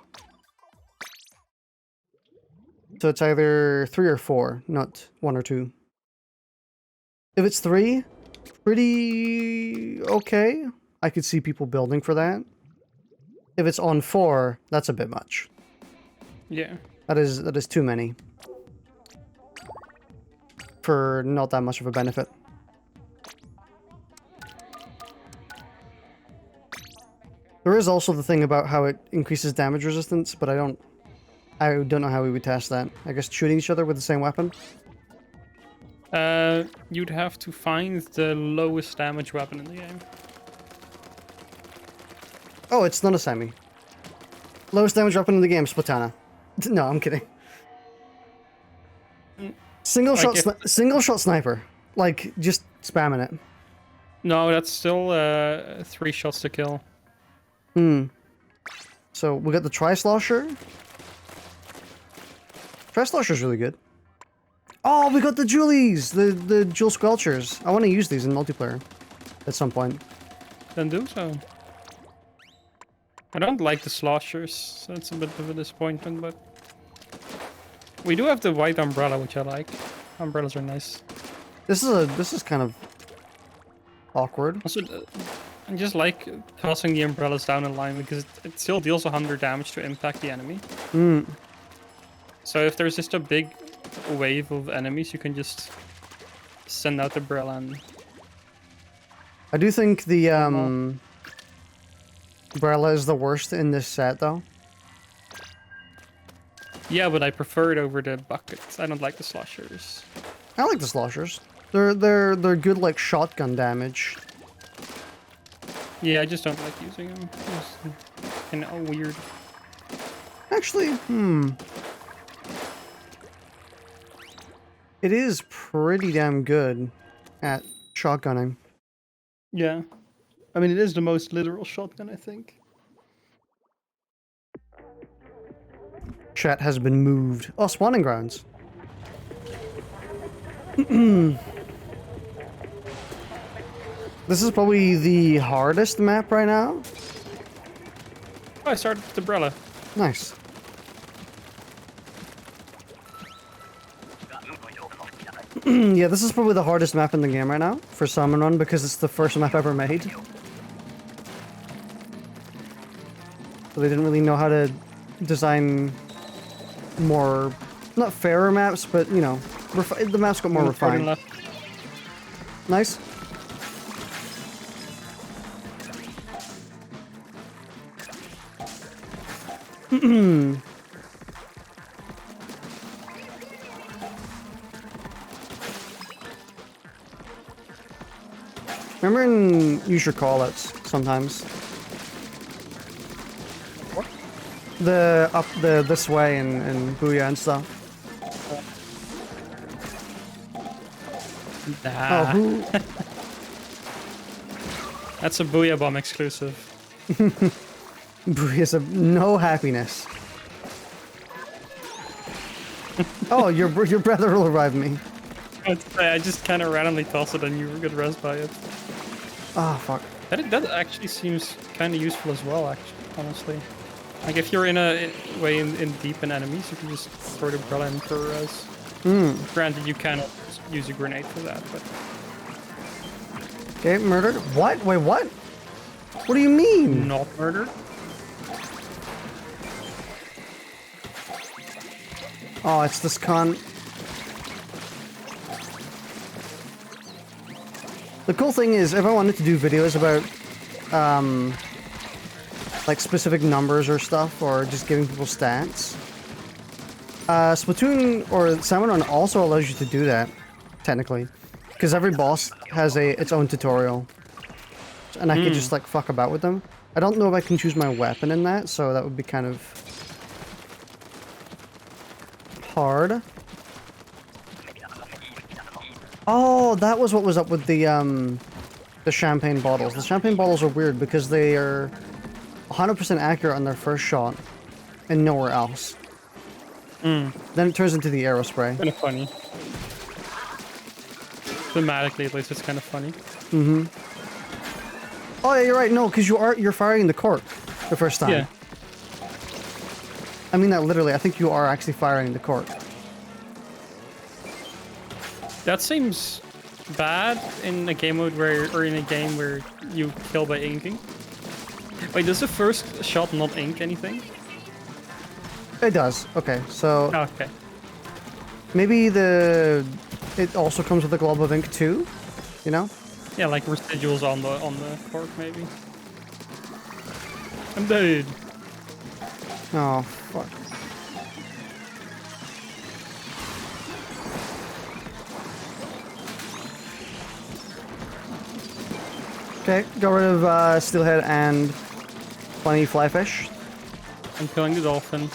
B: So it's either 3 or 4, not 1 or 2. If it's 3, pretty okay. I could see people building for that. If it's on 4, that's a bit much.
A: Yeah.
B: That is too many. For not that much of a benefit. There is also the thing about how it increases damage resistance, but I don't know how we would test that. I guess shooting each other with the same weapon?
A: You'd have to find the lowest damage weapon in the game.
B: Oh, it's not a semi. Lowest damage weapon in the game, Splatana. No, I'm kidding. Single shot sniper. Like, just spamming it.
A: No, that's still 3 shots to kill.
B: So, we got the Tri-Slosher. Tri-Slosher's really good. Oh, we got the Julies! The Jewel Squelchers. I want to use these in multiplayer. At some point.
A: Then do so. I don't like the sloshers, so it's a bit of a disappointment, but... We do have the white umbrella, which I like. Umbrellas are nice.
B: This is kind of awkward.
A: Also, I just like tossing the umbrellas down a line because it still deals 100 damage to impact the enemy. So if there's just a big wave of enemies, you can just send out the umbrella and...
B: I do think the umbrella is the worst in this set, though.
A: Yeah, but I prefer it over the buckets. I don't like the sloshers.
B: I like the Sloshers. They're good like shotgun damage.
A: Yeah, I just don't like using them. It's kind of weird.
B: Actually, it is pretty damn good at shotgunning.
A: Yeah. I mean, it is the most literal shotgun, I think.
B: Chat has been moved. Oh, spawning grounds. This is probably the hardest map right now.
A: Oh, I started with the umbrella.
B: Nice. Yeah, this is probably the hardest map in the game right now for Salmon Run because it's the first map ever made. So they didn't really know how to design more, not fairer maps, but you know, the maps got more refined.
A: Left.
B: Nice. Remember in Use Your Call-Outs sometimes?
A: What?
B: The up the this way and Booyah and stuff.
A: Nah.
B: Oh, who?
A: That's a Booyah Bomb exclusive.
B: Booyah's no happiness. Oh, your brother will revive me.
A: I just kind of randomly tossed it and you were good res by it.
B: Oh, fuck.
A: That actually seems kind of useful as well, actually, honestly. Like if you're in a way in deep in enemies, you can just throw the umbrella in for res. Granted, you cannot use a grenade for that, but
B: Okay, murdered. What? Wait, what? What do you mean?
A: not murdered.
B: Oh, it's this con. The cool thing is, if I wanted to do videos about, like specific numbers or stuff, or just giving people stats, Splatoon or Salmon Run also allows you to do that, technically, because every boss has its own tutorial, and I could just like fuck about with them. I don't know if I can choose my weapon in that, so that would be kind of hard. Oh, that was what was up with the champagne bottles. The champagne bottles are weird because they are 100% accurate on their first shot and nowhere else. Then it turns into the aerospray.
A: Kind of funny. Thematically, at least, it's kind of funny.
B: Oh yeah, you're right. No, because you're firing the cork the first time.
A: Yeah.
B: I mean that literally. I think you are actually firing the cork.
A: That seems bad in a game mode or in a game where you kill by inking. Wait, does the first shot not ink anything?
B: It does. Okay, so
A: Okay.
B: maybe it also comes with a glob of ink too. You know?
A: Yeah, like residuals on the cork, maybe. I'm dead.
B: Oh fuck. Okay, got rid of Steelhead and Bunny Flyfish.
A: I'm killing the dolphin.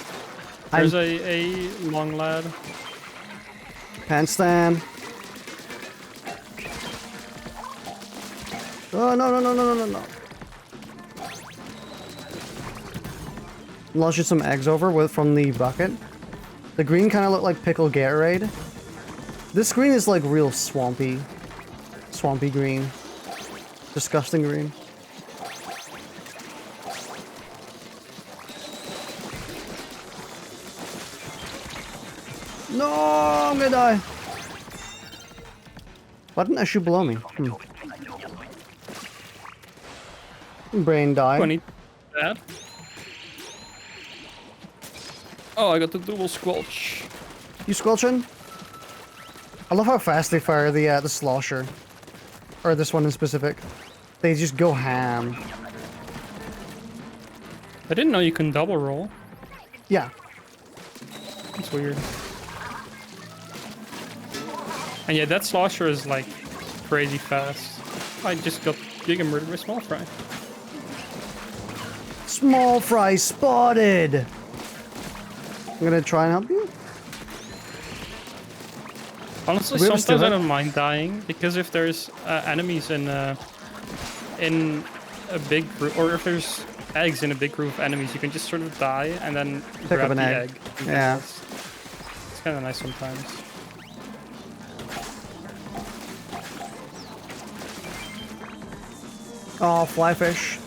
A: There's a long lad.
B: Handstand. Oh, no. Launch you some eggs over from the bucket. The green kind of looked like pickled Gatorade. This green is like real swampy green. Disgusting green. No, I'm gonna die. Why didn't I shoot below me? Brain die.
A: 20. Bad. Oh, I got the double squelch.
B: You squelching? I love how fast they fire the slosher. Or this one in specific. They just go ham.
A: I didn't know you can double roll.
B: Yeah.
A: That's weird. And yeah, that slosher is like crazy fast. I just got giga murdered with small fry.
B: Small fry spotted! I'm gonna try and help you.
A: Honestly,
B: We have a
A: sometimes I
B: Steelhead?
A: don't mind dying because if there's enemies in a big group, or if there's eggs in a big group of enemies, you can just sort of die and then grab
B: up an
A: the
B: egg.
A: egg.
B: Yeah.
A: It's kind of nice sometimes.
B: Oh, flyfish.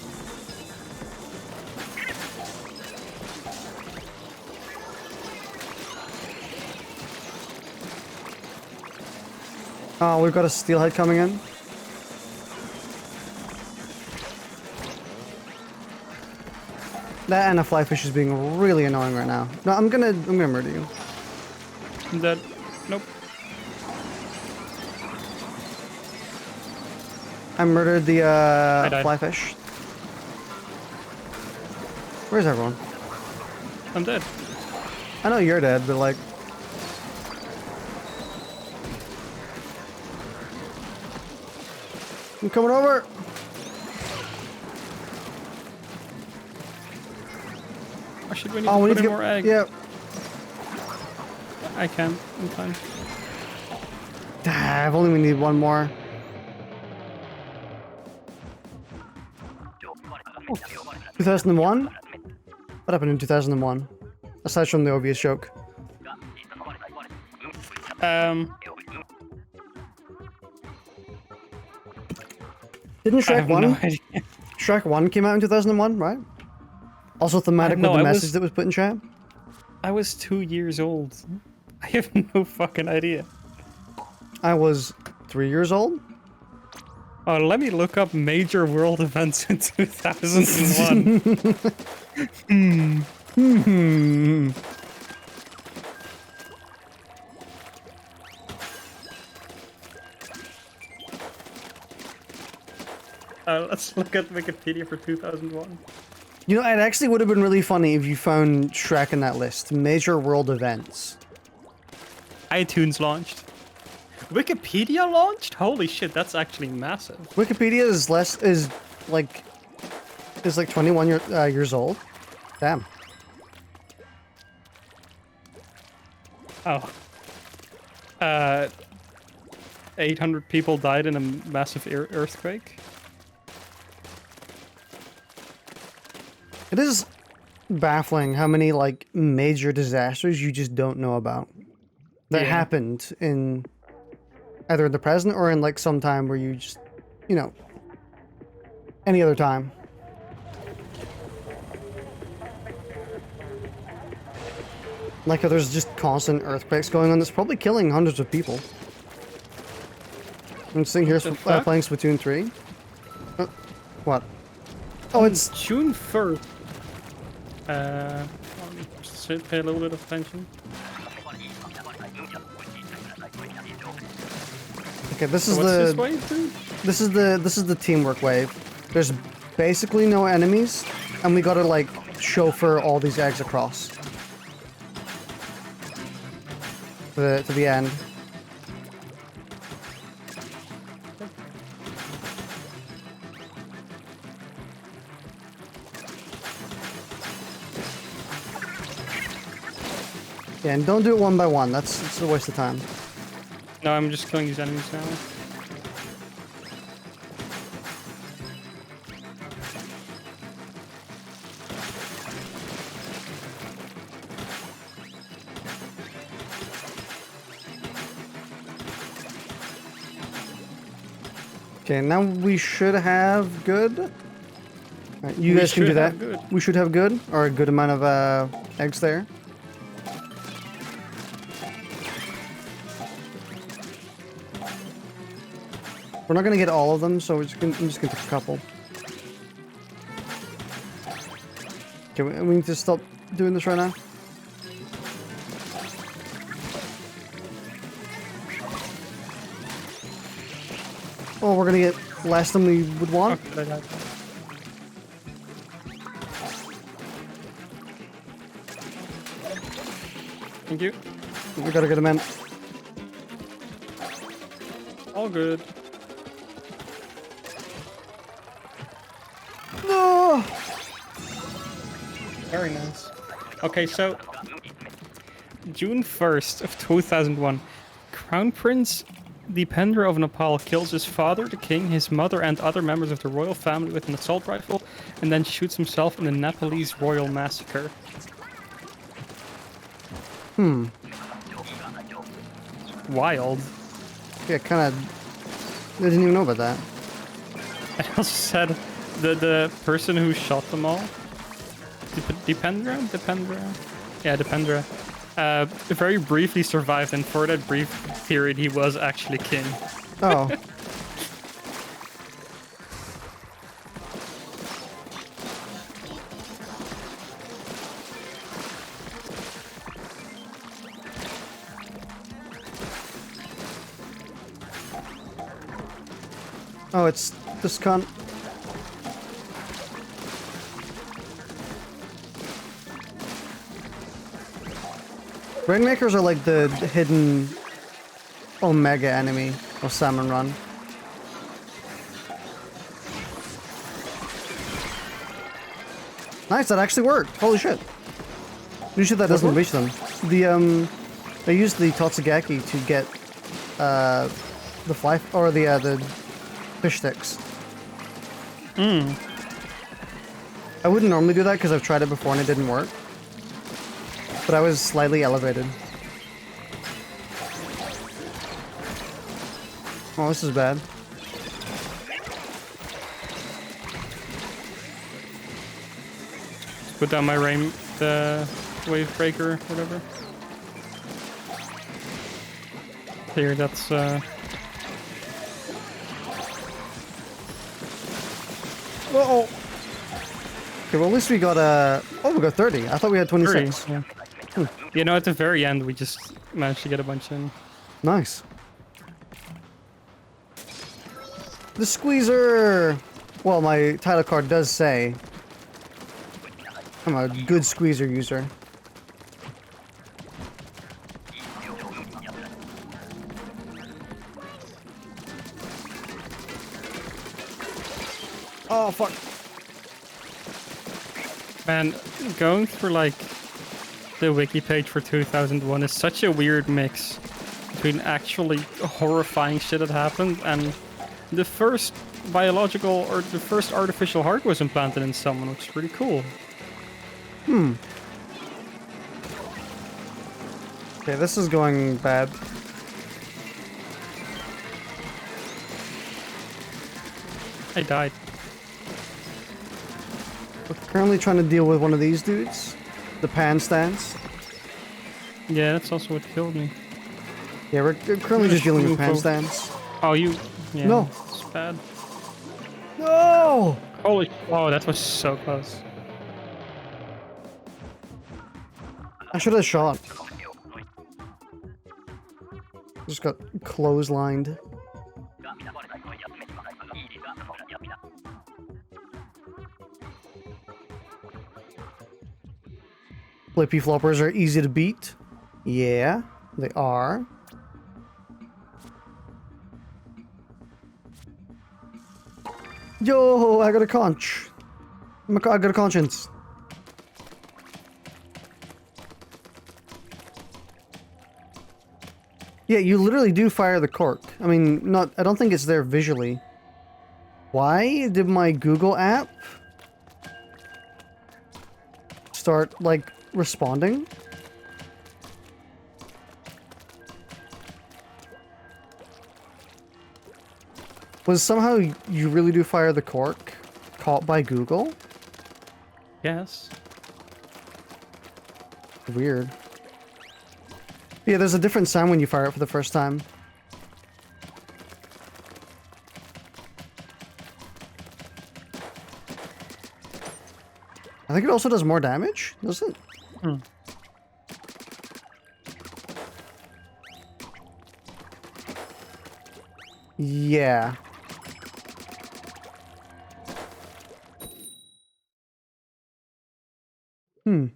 B: Oh, we've got a steelhead coming in. That and a flyfish is being really annoying right now. No, I'm gonna murder you.
A: I'm dead. Nope.
B: I murdered the
A: died.
B: flyfish. Where's everyone?
A: I'm dead.
B: I know you're dead, but like... I'm coming over!
A: Or should we need
B: Oh,
A: to
B: we
A: put
B: need to
A: in
B: get...
A: more egg?
B: Yeah.
A: I can in time.
B: Ah, if only we need one more. 2001? What happened in 2001? Aside from the obvious joke. Didn't
A: I
B: Shrek
A: have
B: 1?
A: no idea.
B: Shrek 1 came out in 2001, right? Also thematic with
A: no,
B: the
A: I
B: message
A: was-
B: that was put in chat.
A: I was 2 years old. I have no fucking idea.
B: I was 3 years old.
A: Oh, let me look up major world events in 2001.
B: Hmm.
A: Let's look at Wikipedia for 2001.
B: You know, it actually would have been really funny if you found Shrek in that list. Major world events.
A: iTunes launched. Wikipedia launched? Holy shit, that's actually massive.
B: Wikipedia is like 21 years old. Damn.
A: Oh. 800 people died in a massive earthquake.
B: It is baffling how many like major disasters you just don't know about that
A: Yeah.
B: happened in either the present or in like some time where you just, you know, any other time. Like there's just constant earthquakes going on that's probably killing hundreds of people. I'm sitting here
A: the fuck?
B: playing Splatoon 3. What? Oh, it's
A: June 1st. Just pay a little bit of attention.
B: okay. This is
A: What's this
B: the
A: wave do?
B: this is the teamwork wave. There's basically no enemies, and we gotta like chauffeur all these eggs across to the end. Yeah, and don't do it one by one. It's a waste of time.
A: No, I'm just killing these enemies now.
B: Okay, now we should have good. Alright, you
A: We
B: guys can do
A: should
B: that.
A: have good.
B: We should have good, or a good amount of eggs there. We're not gonna get all of them, so I'm just gonna take a couple. Okay, we need to stop doing this right now. Oh, we're gonna get less than we would want.
A: Thank you.
B: We gotta get them in.
A: All good.
B: No!
A: Very nice. Okay, so June 1st of 2001, Crown Prince Dipendra of Nepal kills his father, the king, his mother, and other members of the royal family with an assault rifle, and then shoots himself in the Nepalese royal massacre. Wild.
B: Yeah, kind of. I didn't even know about that.
A: I also said the person who shot them all, Dipendra? Yeah, Dipendra. Very briefly survived, and for that brief period, he was actually king.
B: Oh. Oh, it's this cunt. Rainmakers are like the hidden Omega enemy of Salmon Run. Nice, that actually worked. Holy shit. Usually that doesn't reach them. They use the Totsugeki to get the fly or the fish sticks. I wouldn't normally do that because I've tried it before and it didn't work. But I was slightly elevated. Oh, this is bad.
A: put down my the wave breaker, whatever. Here, that's
B: Whoa. Okay, well at least we got oh, we got 30. I thought we had 26.
A: 30, yeah. You know, at the very end, we just managed to get a bunch in.
B: Nice. The squeezer! Well, my title card does say I'm a good squeezer user. Oh, fuck.
A: Man, going through, like, the wiki page for 2001 is such a weird mix between actually horrifying shit that happened and the first biological or the first artificial heart was implanted in someone, which is pretty cool.
B: Okay, this is going bad.
A: I died.
B: We're currently trying to deal with one of these dudes. The pan stance.
A: Yeah, that's also what killed me.
B: Yeah, we're currently just dealing with pan stance.
A: Oh, you... Yeah,
B: No.
A: it's bad.
B: No!
A: Holy... Oh, that was so close.
B: I should have shot. Just got clotheslined. Flippy floppers are easy to beat. Yeah, they are. Yo, I got a conch. I got a conscience. Yeah, you literally do fire the cork. I mean, not. I don't think it's there visually. Why did my Google app start, like, responding? Was somehow you really do fire the cork caught by Google?
A: Yes.
B: Weird. Yeah, there's a different sound when you fire it for the first time. I think it also does more damage, does it?
A: Hmm.
B: Yeah. Hmm.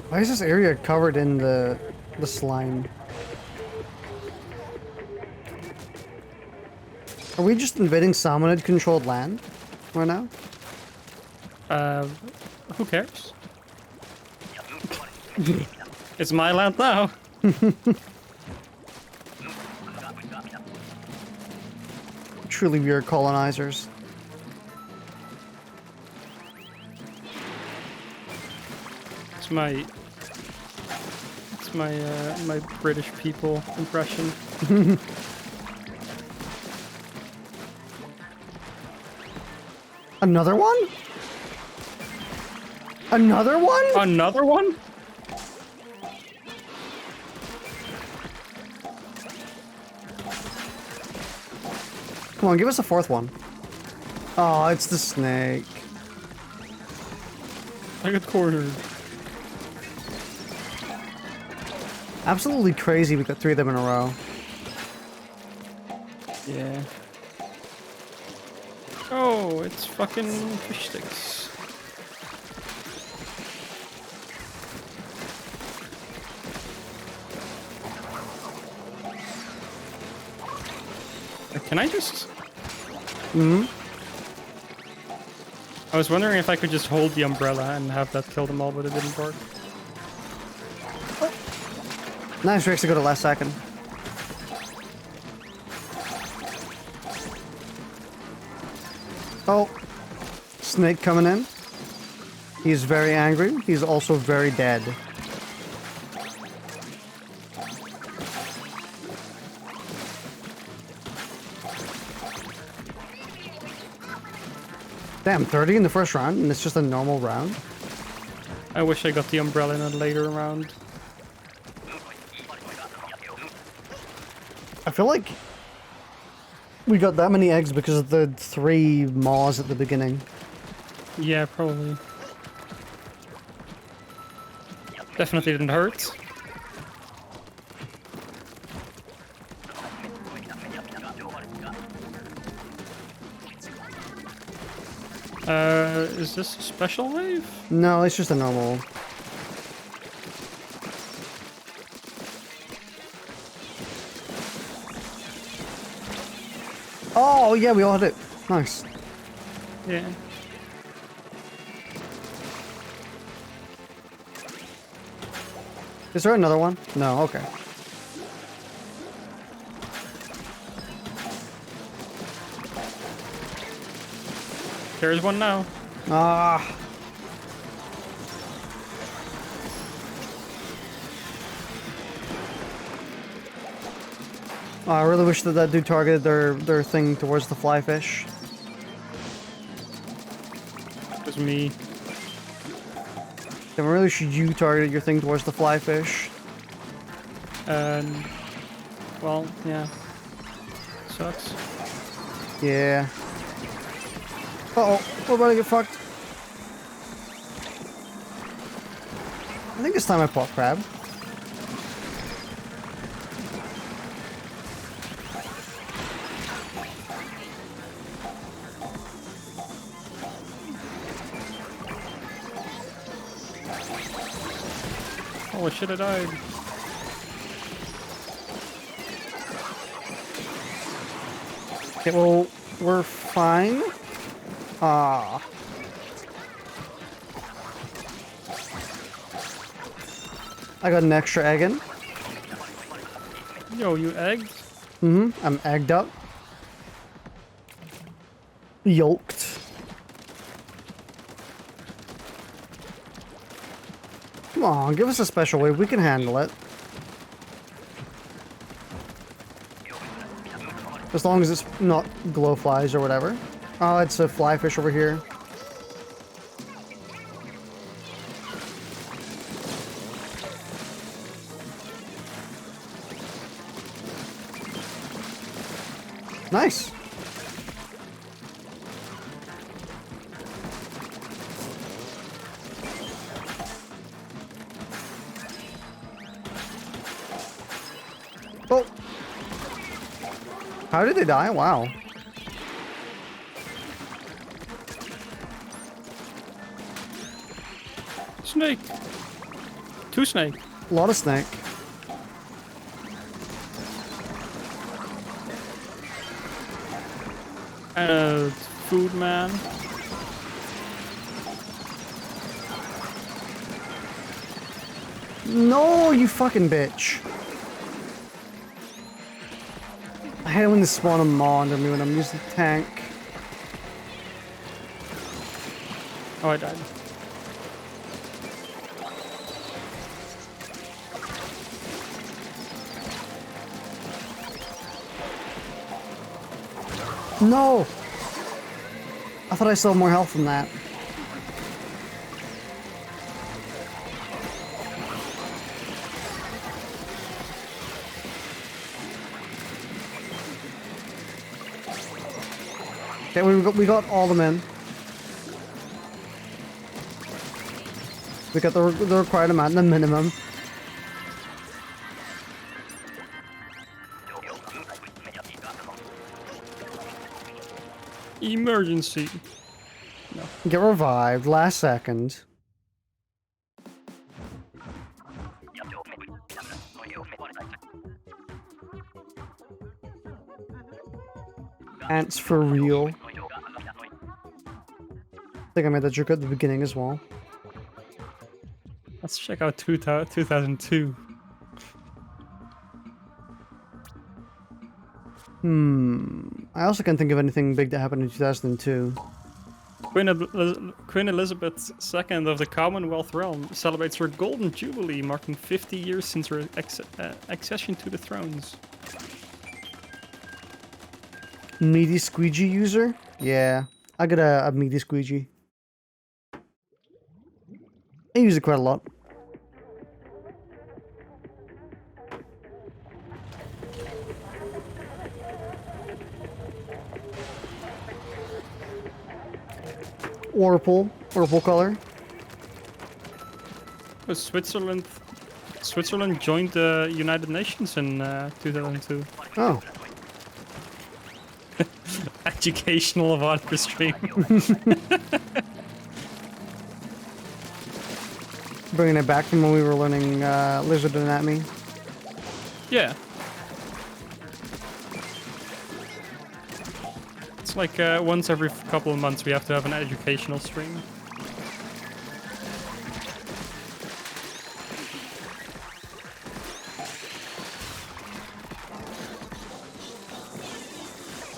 B: Why is this area covered in the slime? Are we just invading salmonid controlled land right now?
A: Who cares? It's my land now.
B: Truly weird colonizers.
A: It's my British people impression.
B: Another one? Another one?
A: Another one?
B: Come on, give us a fourth one. Oh, it's the snake.
A: I got cornered.
B: Absolutely crazy we got 3 of them in a row.
A: Yeah. Oh, it's fucking fish sticks. Can I just...
B: Hmm?
A: I was wondering if I could just hold the umbrella and have that kill them all, but it didn't work.
B: Nice, we actually got it last second. Oh. Snake coming in. He's very angry. He's also very dead. Damn, 30 in the first round, and it's just a normal round.
A: I wish I got the umbrella in a later round.
B: I feel like we got that many eggs because of the 3 maws at the beginning.
A: Yeah, probably. Definitely didn't hurt. Is this a special wave?
B: No, it's just a normal. Oh, yeah, we all hit it. Nice.
A: Yeah.
B: Is there another one? No, okay.
A: There's one now.
B: Ah. Oh, I really wish that that dude targeted their thing towards the fly fish.
A: It was me.
B: I really wish you targeted your thing towards the fly fish.
A: Well, yeah. Sucks.
B: Yeah. Uh-oh, we're about to get fucked. I think it's time I pop crab.
A: Oh shit, I died.
B: Okay, well, we're fine. Ah. I got an extra egg in.
A: Yo, you egged?
B: Mm-hmm. I'm egged up. Yolked. Come on, give us a special wave. We can handle it. As long as it's not glowflies or whatever. Oh, it's a fly fish over here. Nice. Oh. How did they die? Wow.
A: Snake. 2 snake.
B: A lot of snake.
A: Food man.
B: No, you fucking bitch. I hate it when they spawn a maw under me when I'm using the tank.
A: Oh, I died.
B: No! I thought I saw more health than that. Okay, we got all the men. We got the required amount, the minimum.
A: Emergency. No.
B: Get revived, last second. Ants for real. I think I made that joke at the beginning as well.
A: Let's check out 2002.
B: I also can't think of anything big that happened in 2002.
A: Queen Elizabeth II of the Commonwealth realm celebrates her Golden Jubilee, marking 50 years since her accession to the thrones.
B: Meaty squeegee user? Yeah. I got a meaty squeegee. I use it quite a lot. Whirlpool color.
A: Oh, Switzerland joined the United Nations in 2002.
B: Oh.
A: Educational vodka stream.
B: Bringing it back from when we were learning lizard anatomy.
A: Yeah. It's like once every couple of months we have to have an educational stream.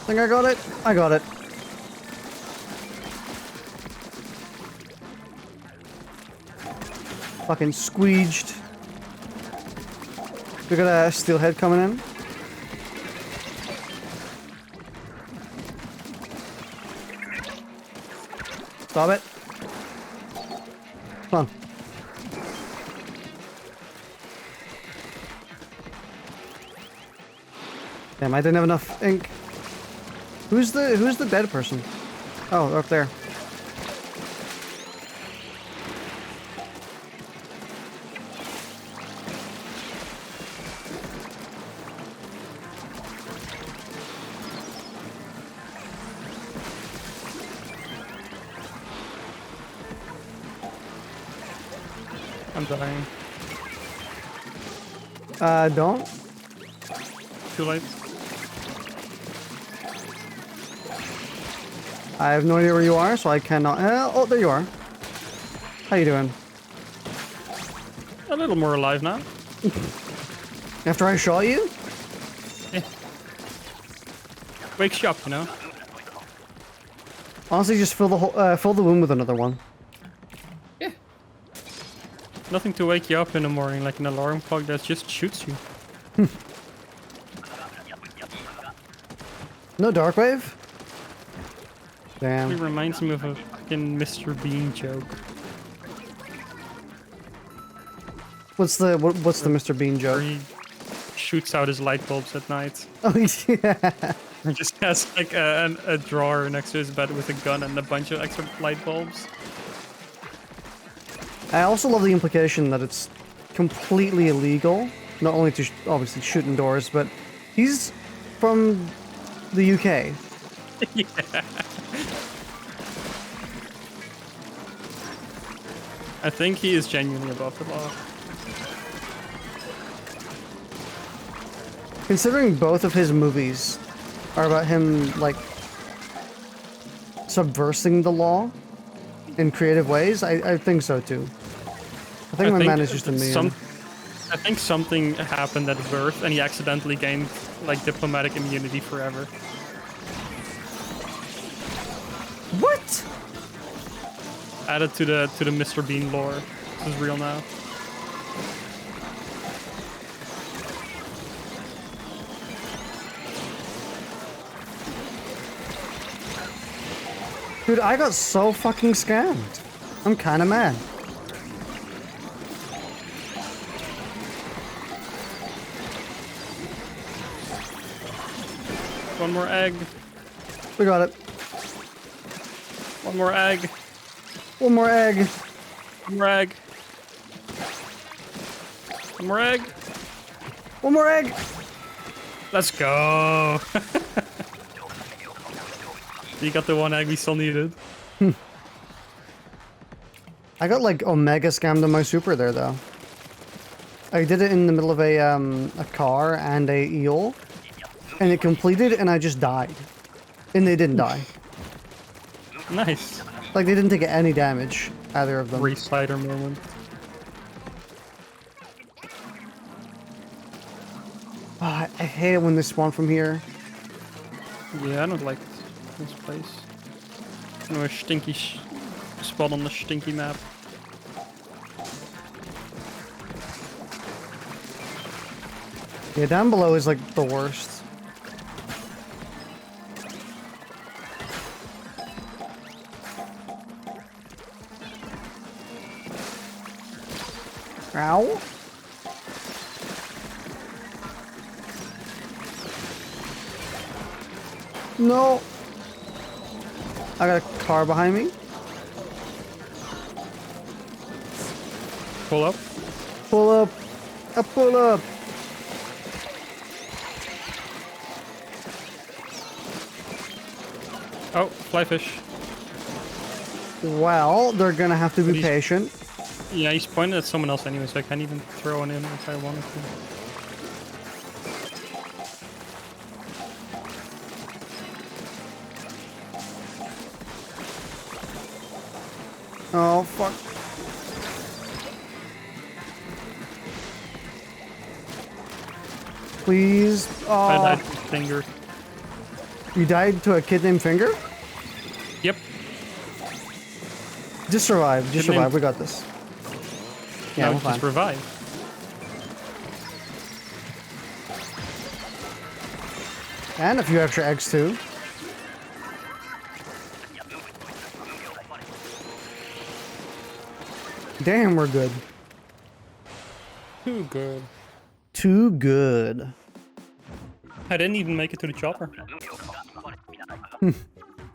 B: Think I got it? I got it. Fucking squeeged. We got a steelhead coming in. Stop it. Come on. Damn, I didn't have enough ink. Who's the dead person? Oh, they're up there.
A: I'm dying.
B: Don't.
A: Too late.
B: I have no idea where you are, so I cannot. Oh, there you are. How you doing?
A: A little more alive now.
B: After I shot you?
A: Yeah. Wakes you up, you know.
B: Honestly, just fill the room with another one.
A: Yeah. Nothing to wake you up in the morning, like an alarm clock that just shoots you.
B: No dark wave?
A: It
B: Damn.
A: reminds me of a fucking Mr. Bean joke.
B: What's the Mr. Bean
A: Where
B: joke?
A: he shoots out his light bulbs at night.
B: Oh yeah.
A: He just has like a drawer next to his bed with a gun and a bunch of extra light bulbs.
B: I also love the implication that it's completely illegal, not only to obviously shoot indoors, but he's from the UK.
A: Yeah. I think he is genuinely above the law.
B: Considering both of his movies are about him, like, subversing the law in creative ways, I think so too. I think my man is just a meme.
A: I think something happened at birth and he accidentally gained, like, diplomatic immunity forever.
B: What?
A: Added to the Mr. Bean lore. This is real now.
B: Dude, I got so fucking scammed. I'm kinda mad.
A: One more egg.
B: We got it.
A: One more egg.
B: One more egg.
A: One more egg. One more egg.
B: One more egg.
A: Let's go. You got the one egg we still needed.
B: I got like Omega scammed on my super there though. I did it in the middle of a car and a eel, and it completed, and I just died, and they didn't die.
A: Nice.
B: Like they didn't take any damage, either of them.
A: Re-slider moment.
B: Oh, I hate it when they spawn from here.
A: Yeah, I don't like this place. No, a stinky spot on the stinky map.
B: Yeah, down below is like the worst. Ow. No. I got a car behind me.
A: Pull up.
B: Pull up. Pull up.
A: Oh, fly fish.
B: Well, they're gonna have to be patient.
A: Yeah, he's pointed at someone else anyway, so I can't even throw one in if I wanted to.
B: Oh, fuck. Please.
A: I died
B: Oh,
A: with finger.
B: you died to a kid named Finger?
A: Yep.
B: Just survive. Just
A: Kid named-
B: survive. We got this. Yeah,
A: No,
B: we're fine.
A: just revive.
B: And a few extra eggs, too. Damn, we're good.
A: Too good.
B: Too good.
A: I didn't even make it to the chopper.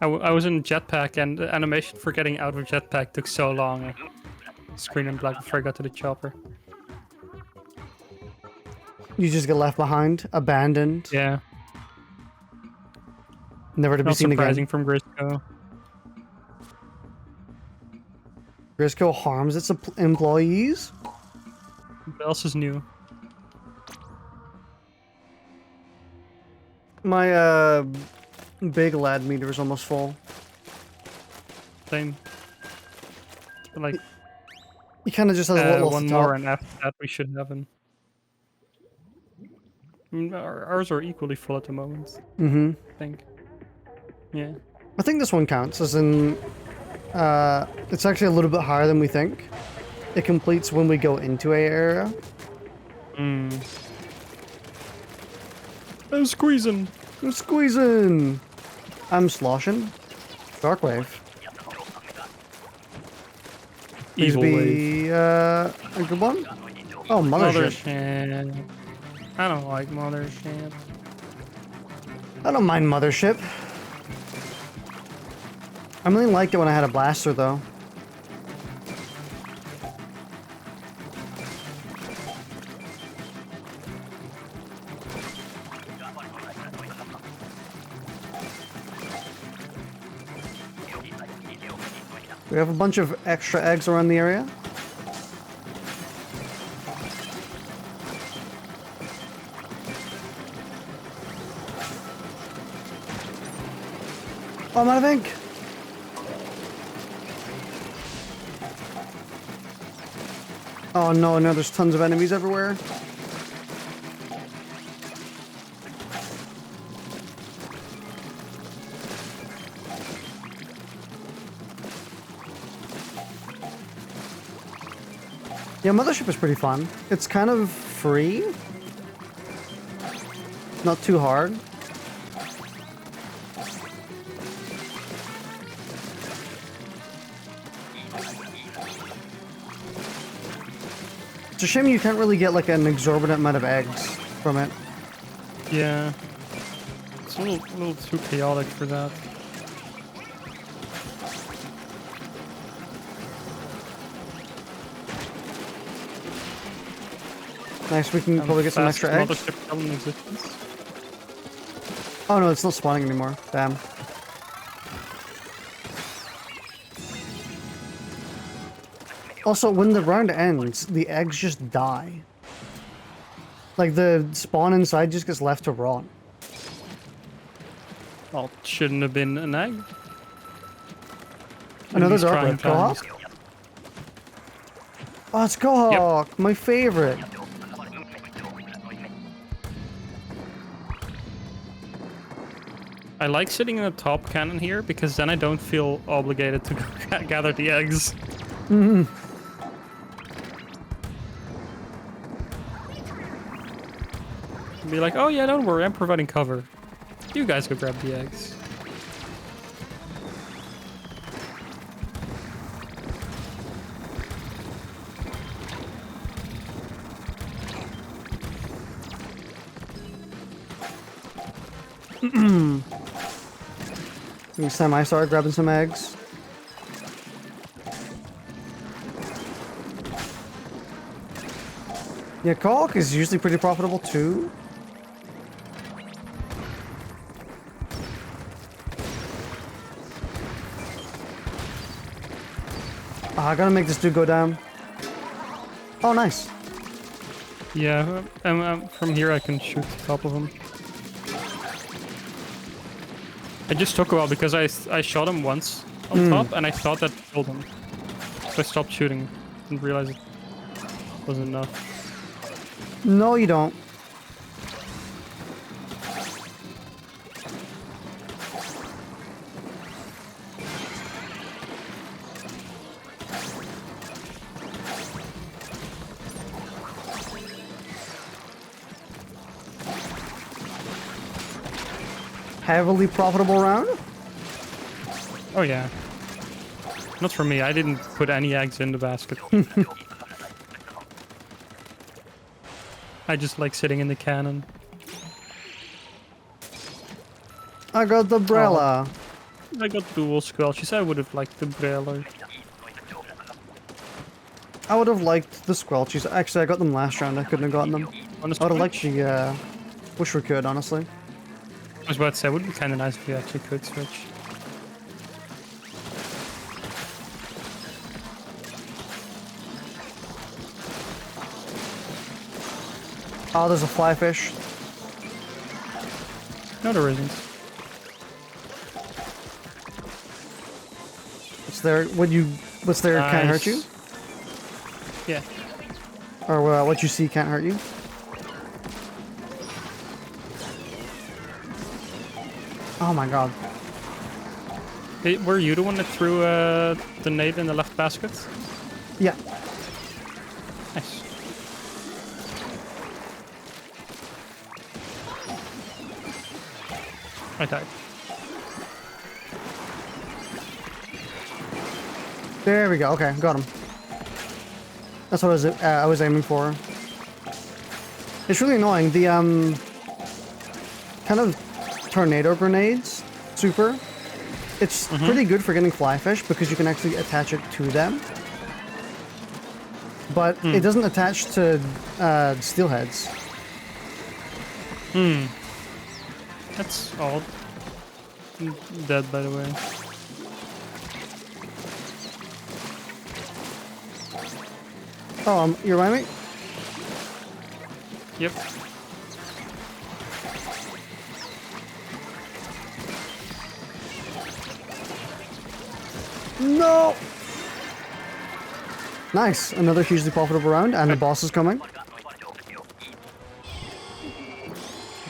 A: I was in jetpack, and the animation for getting out of jetpack took so long. Screen in black before I got to the chopper.
B: You just get left behind, abandoned,
A: Yeah.
B: never to be
A: Not
B: seen
A: surprising
B: again.
A: from Grisco.
B: Grisco harms its employees?
A: What else is new?
B: My big lad meter is almost full.
A: Same. But like
B: He kind of just has a little off
A: one
B: the
A: more,
B: top.
A: and after that we should have him. I mean, ours are equally full at the moment.
B: Mm-hmm.
A: I think. Yeah.
B: I think this one counts, as in, it's actually a little bit higher than we think. It completes when we go into a area.
A: Hmm. I'm squeezing.
B: I'm squeezing! I'm sloshing. Darkwave. Please
A: Evil wave.
B: be, a good one? Oh, mothership.
A: Mothership. I don't like mothership.
B: I don't mind mothership. I really liked it when I had a blaster, though. We have a bunch of extra eggs around the area. Oh, I'm out of ink. Oh no, no, there's tons of enemies everywhere. Yeah, Mothership is pretty fun. It's kind of free. Not too hard. It's a shame you can't really get like an exorbitant amount of eggs from it.
A: Yeah. It's a little too chaotic for that.
B: Nice, we can probably get some extra eggs.
A: Mothership still in existence.
B: Oh no, it's not spawning anymore. Damn. Also, when the round ends, the eggs just die. Like, the spawn inside just gets left to rot.
A: Well, it shouldn't have been an egg.
B: Another
A: these
B: dark
A: trying
B: red. Cohawk?
A: times.
B: Oh, it's Cohawk! My favorite!
A: I like sitting in the top cannon here because then I don't feel obligated to gather the eggs.
B: Mm-hmm.
A: Be like, oh yeah, don't worry, I'm providing cover. You guys go grab the eggs.
B: Next time I start grabbing some eggs. Yeah, caulk is usually pretty profitable too. I gotta make this dude go down. Oh, nice.
A: Yeah, from here I can shoot the top of him. It just took a while because I shot him once on top and I thought that killed him. So I stopped shooting and realized it wasn't enough.
B: No, you don't. Heavily profitable round?
A: Oh yeah. Not for me, I didn't put any eggs in the basket. I just like sitting in the cannon.
B: I got the umbrella.
A: Oh, I got dual squelches. I would have liked the Breller.
B: I would have liked the squelches. Actually, I got them last round. I couldn't have gotten them. I would have liked the, wish we could, honestly.
A: I was about to say, it would be kind of nice if you actually could switch.
B: Oh, there's a fly fish.
A: No, there isn't.
B: What's there? What's there can't hurt you?
A: Yeah.
B: Or what you see can't hurt you? Oh my god.
A: Hey, were you the one that threw the nade in the left basket?
B: Yeah.
A: Nice. I died.
B: There we go. Okay, got him. That's what I was aiming for. It's really annoying. The kind of tornado grenades, super. It's pretty good for getting fly fish because you can actually attach it to them. But it doesn't attach to steelheads.
A: That's odd. I'm dead, by the way.
B: Oh, you're right, mate?
A: Yep.
B: No! Nice. Another hugely profitable round, and the boss is coming.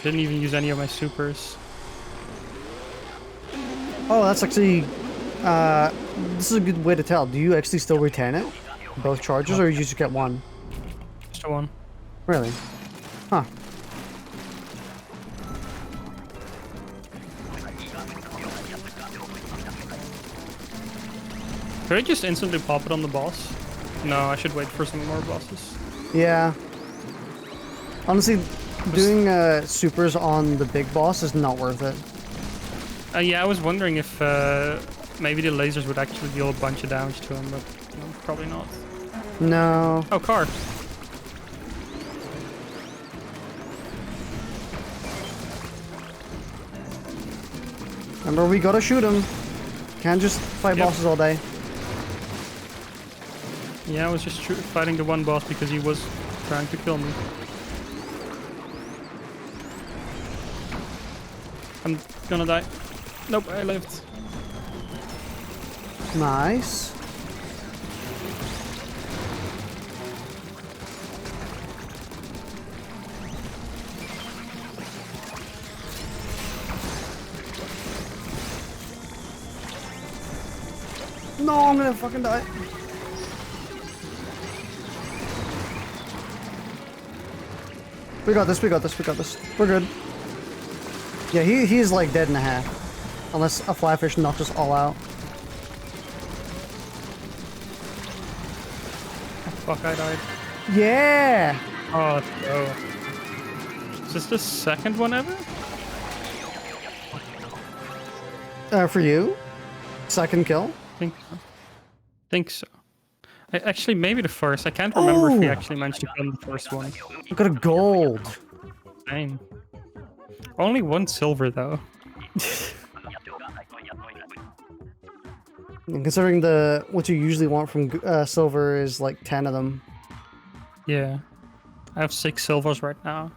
A: Didn't even use any of my supers.
B: Oh, that's actually... this is a good way to tell. Do you actually still retain it? Both charges, or you just get one?
A: Just a one.
B: Really? Huh.
A: Could I just instantly pop it on the boss? No, I should wait for some more bosses.
B: Yeah. Honestly, doing supers on the big boss is not worth it.
A: Yeah, I was wondering if maybe the lasers would actually deal a bunch of damage to him, but no, probably not.
B: No.
A: Oh, car.
B: Remember, we gotta shoot him. Can't just fight bosses all day.
A: Yeah, I was just fighting the one boss because he was trying to kill me. I'm gonna die. Nope, I lived.
B: Nice. No, I'm gonna fucking die. We got this, we got this, we got this. We're good. Yeah, he's like dead in a half. Unless a fly fish knocked us all out.
A: Oh, fuck, I died.
B: Yeah!
A: Oh, no. Is this the second one ever?
B: For you? Second kill?
A: Think so. Think so. Actually, maybe the first. I can't remember if we
B: Oh!
A: actually managed to kill the first one.
B: I got a gold.
A: Dang. Only one silver though.
B: And considering what you usually want from silver is like 10 of them.
A: Yeah. I have 6 silvers right now.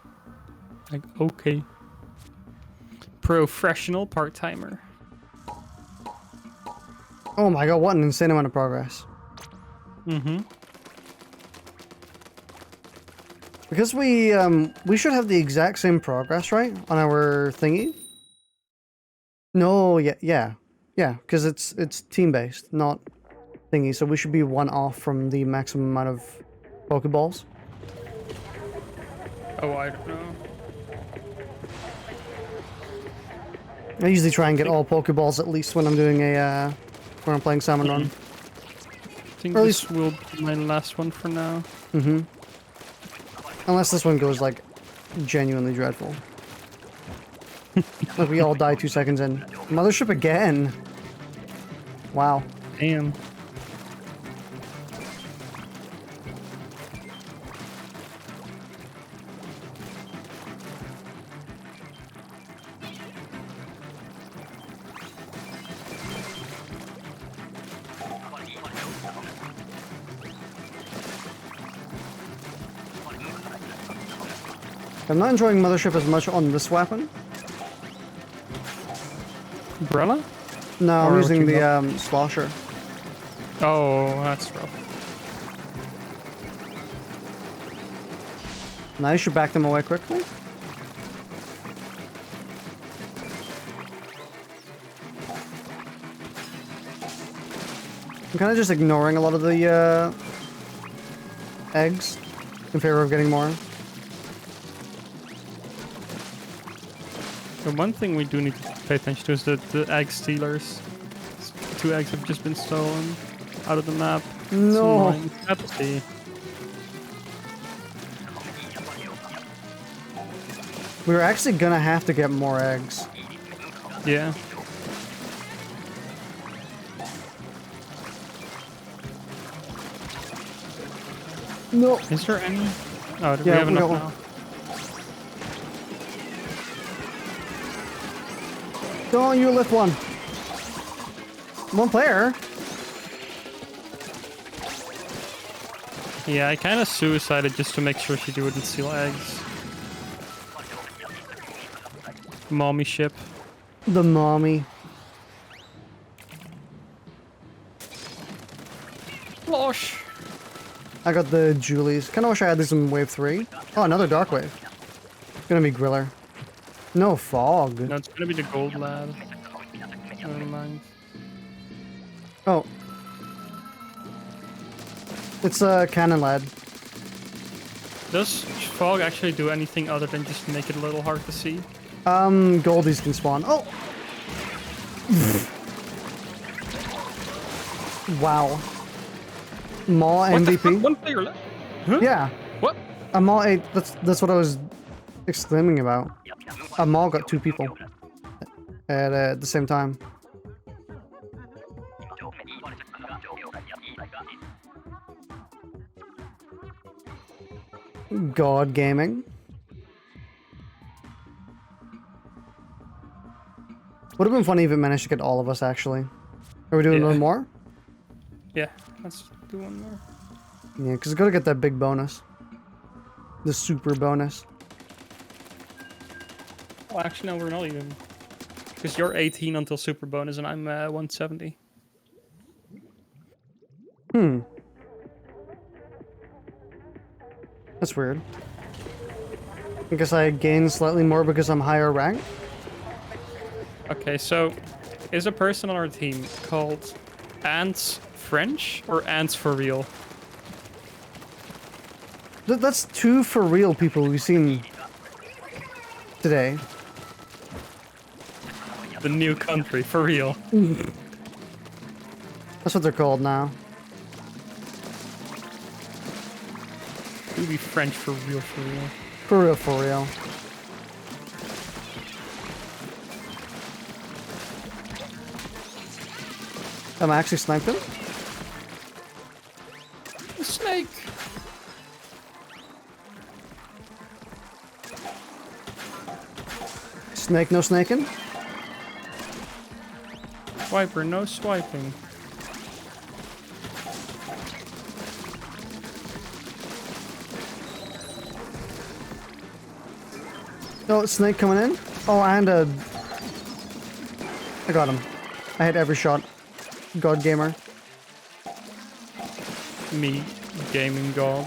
A: Like, okay. Professional part-timer.
B: Oh my god, what an insane amount of progress.
A: Mm-hmm.
B: Because we should have the exact same progress, right? On our thingy? No, yeah, because it's team-based, not thingy, so we should be one off from the maximum amount of Pokeballs.
A: Oh, I don't know.
B: I usually try and get all Pokeballs at least when I'm doing when I'm playing Salmon Run.
A: I think
B: Or at
A: this will be my last one for now.
B: Mm-hmm. Unless this one goes like genuinely dreadful. Like we all die 2 seconds in. Mothership again. Wow.
A: Damn.
B: I'm not enjoying Mothership as much on this weapon.
A: Umbrella?
B: No, I'm
A: Or
B: using
A: what you
B: the Slosher.
A: Oh, that's rough.
B: Now you should back them away quickly. I'm kind of just ignoring a lot of the eggs in favor of getting more.
A: The one thing we do need to pay attention to is the egg stealers. 2 eggs have just been stolen out of the map.
B: No.
A: Let's see.
B: We're actually gonna have to get more eggs.
A: Yeah.
B: No.
A: Is there any? Oh, we
B: Yeah,
A: have
B: we got
A: enough
B: one.
A: now.
B: Don't you lift one. One player.
A: Yeah, I kind of suicided just to make sure she wouldn't steal eggs. Mommy ship.
B: The mommy.
A: Losh.
B: I got the Julies. Kind of wish I had this in wave 3. Oh, another dark wave. It's gonna be Griller. No fog.
A: No, it's gonna be the gold lad. Never mind.
B: Oh. It's a cannon lad.
A: Does fog actually do anything other than just make it a little hard to see?
B: Goldies can spawn. Oh! Wow. Maul
A: What the
B: MVP?
A: fuck? One player left? Huh?
B: Yeah.
A: What?
B: A Maul 8. That's what I was exclaiming about. A Maul got 2 people at the same time. God Gaming. Would have been funny if it managed to get all of us, actually. Are we doing
A: Yeah.
B: one more?
A: Yeah, let's do one more.
B: Yeah, because we gotta get that big bonus. The super bonus.
A: Well, actually, no, we're not even. Because you're 18 until super bonus, and I'm 170.
B: That's weird. I guess I gain slightly more because I'm higher rank.
A: Okay, so is a person on our team called Ants French or Ants for real?
B: That's 2 for real people we've seen today.
A: The new country, for real.
B: That's what they're called now.
A: Do be French for real, for real.
B: For real, for real. I actually sniped him?
A: A snake.
B: Snake, no snaking?
A: Swiper, no swiping.
B: Oh, snake coming in? Oh, and a... I got him. I hit every shot. God gamer.
A: Me, gaming god.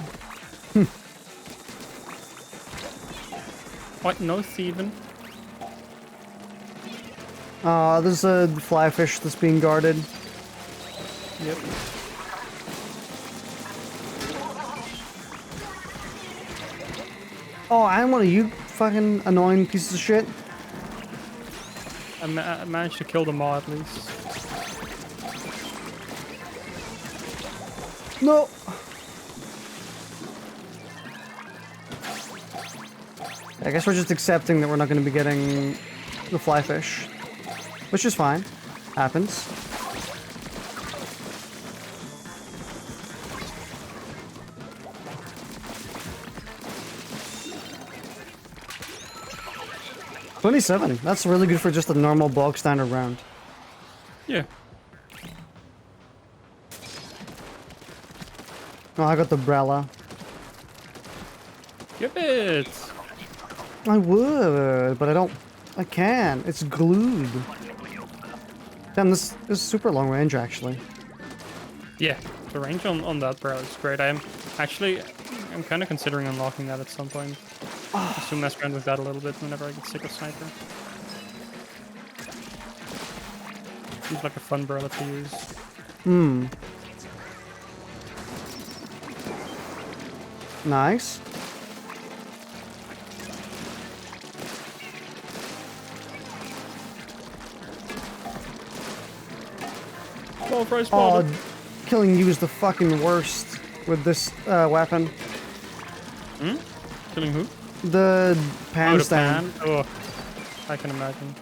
A: What? No thieving?
B: There's a fly fish that's being guarded.
A: Yep.
B: Oh, and one of you fucking annoying pieces of shit.
A: I managed to kill them all at least.
B: No! I guess we're just accepting that we're not going to be getting the fly fish. Which is fine. Happens. $27. That's really good for just a normal bog standard round.
A: Yeah.
B: Oh, I got the Brella.
A: Give it!
B: I would, but I don't. I can't. It's glued. Damn, this is super long range, actually.
A: Yeah, the range on that barrel is great. I'm kind of considering unlocking that at some point. Just to mess around with that a little bit whenever I get sick of sniper. Seems like a fun barrel to use.
B: Hmm. Nice.
A: Ball fry
B: Oh,
A: spotted.
B: killing you is the fucking worst with this weapon.
A: Hmm? Killing who?
B: The pan
A: Oh, the
B: stand.
A: pan? Oh, I can imagine.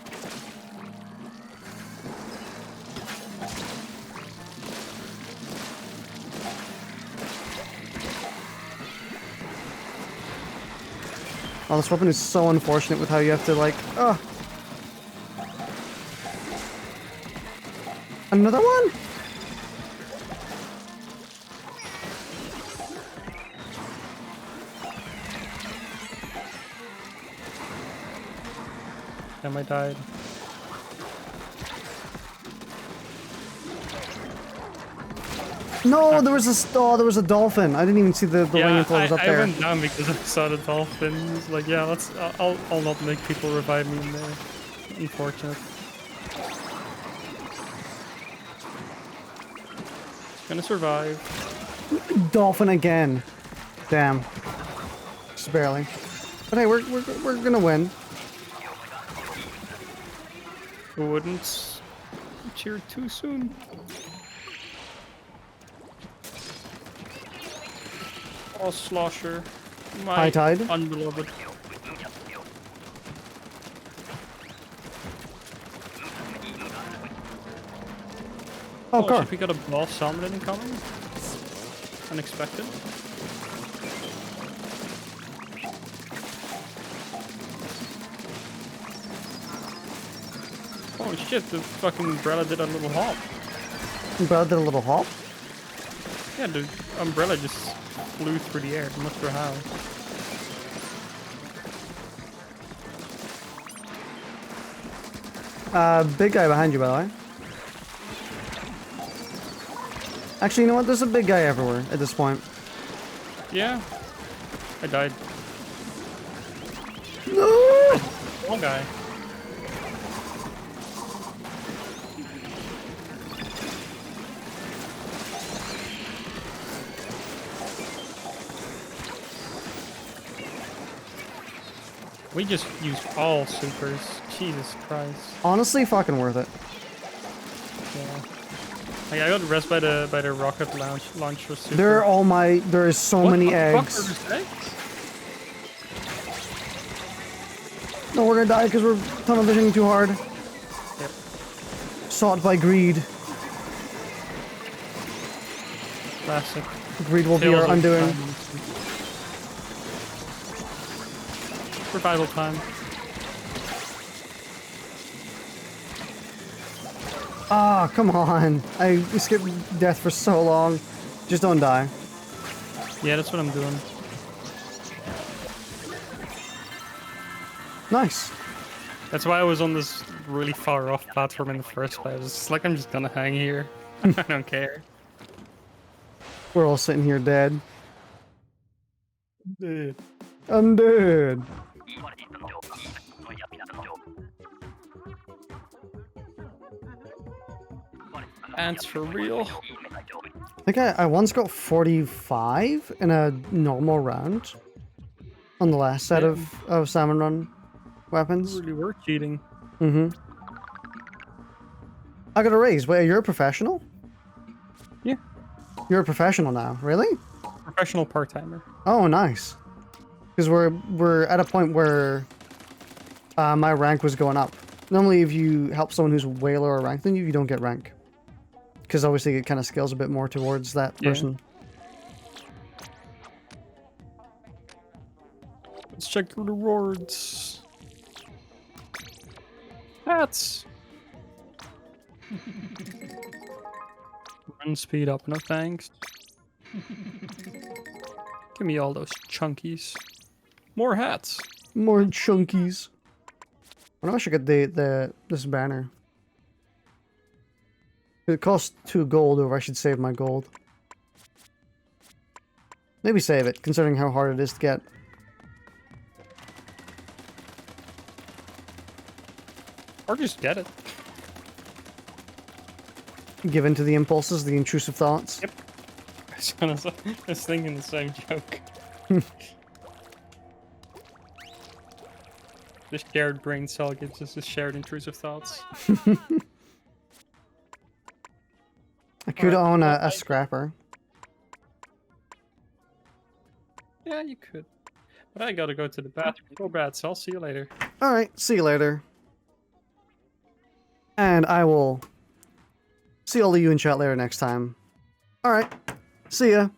B: Oh, this weapon is so unfortunate with how you have to, like, Another one?
A: Damn, I died.
B: No, there was there was a dolphin. I didn't even see the wing until I was up
A: I
B: there.
A: went down because I saw the dolphins. Like, yeah, I'll not make people revive me in there. Unfortunate. It's gonna survive.
B: Dolphin again. Damn. Just barely. But hey, we're gonna win.
A: Wouldn't cheer too soon. Oh, Slosher. My
B: High tide.
A: unbeloved.
B: Oh, car.
A: Shit, we got a ball salmon incoming. Unexpected. Oh shit, the fucking umbrella did a little hop.
B: Umbrella did a little hop.
A: Yeah, the umbrella just flew through the air. I'm not sure how.
B: Big guy behind you, by the way. Actually, you know what? There's a big guy everywhere at this point.
A: Yeah. I died.
B: No!
A: Small guy. We just used all supers. Jesus Christ.
B: Honestly, fucking worth it.
A: Yeah. Like, I got rest by the rocket launcher super.
B: There are there is so many
A: What the
B: eggs.
A: fuck are these eggs?
B: No, we're gonna die because we're tunnel visioning too hard.
A: Yep.
B: Sought by greed.
A: Classic.
B: Greed will be
A: Tales
B: our
A: of
B: undoing.
A: time. Survival time.
B: Ah, come on. I skipped death for so long. Just don't die.
A: Yeah, that's what I'm doing.
B: Nice.
A: That's why I was on this really far off platform in the first place. It's just like I'm just gonna hang here. I don't care.
B: We're all sitting here dead.
A: Dude.
B: I'm dead.
A: Ants for real.
B: I think I once got 45 in a normal round on the last set
A: Yeah.
B: of Salmon Run weapons.
A: You really were cheating.
B: Mm-hmm. I got a raise. Wait, you're a professional?
A: Yeah.
B: You're a professional now, really?
A: Professional part-timer.
B: Oh, nice. Because we're at a point where my rank was going up. Normally, if you help someone who's way lower rank than you, you don't get rank. Because obviously it kind of scales a bit more towards that person.
A: Let's check the rewards. Hats. Run speed up, no thanks. Give me all those chunkies. More hats.
B: More chunkies. I wonder if I should get this banner. It costs 2 gold, or I should save my gold. Maybe save it, considering how hard it is to get.
A: Or just get it.
B: Give in to the impulses, the intrusive thoughts.
A: Yep. I was thinking the same joke. The shared brain cell gives us the shared intrusive thoughts.
B: I could
A: Alright,
B: own
A: well,
B: a scrapper.
A: Yeah, you could. But I gotta go to the bathroom. Go bad, so I'll see you later.
B: Alright, see you later. And I will see all of you in chat later next time. Alright, see ya.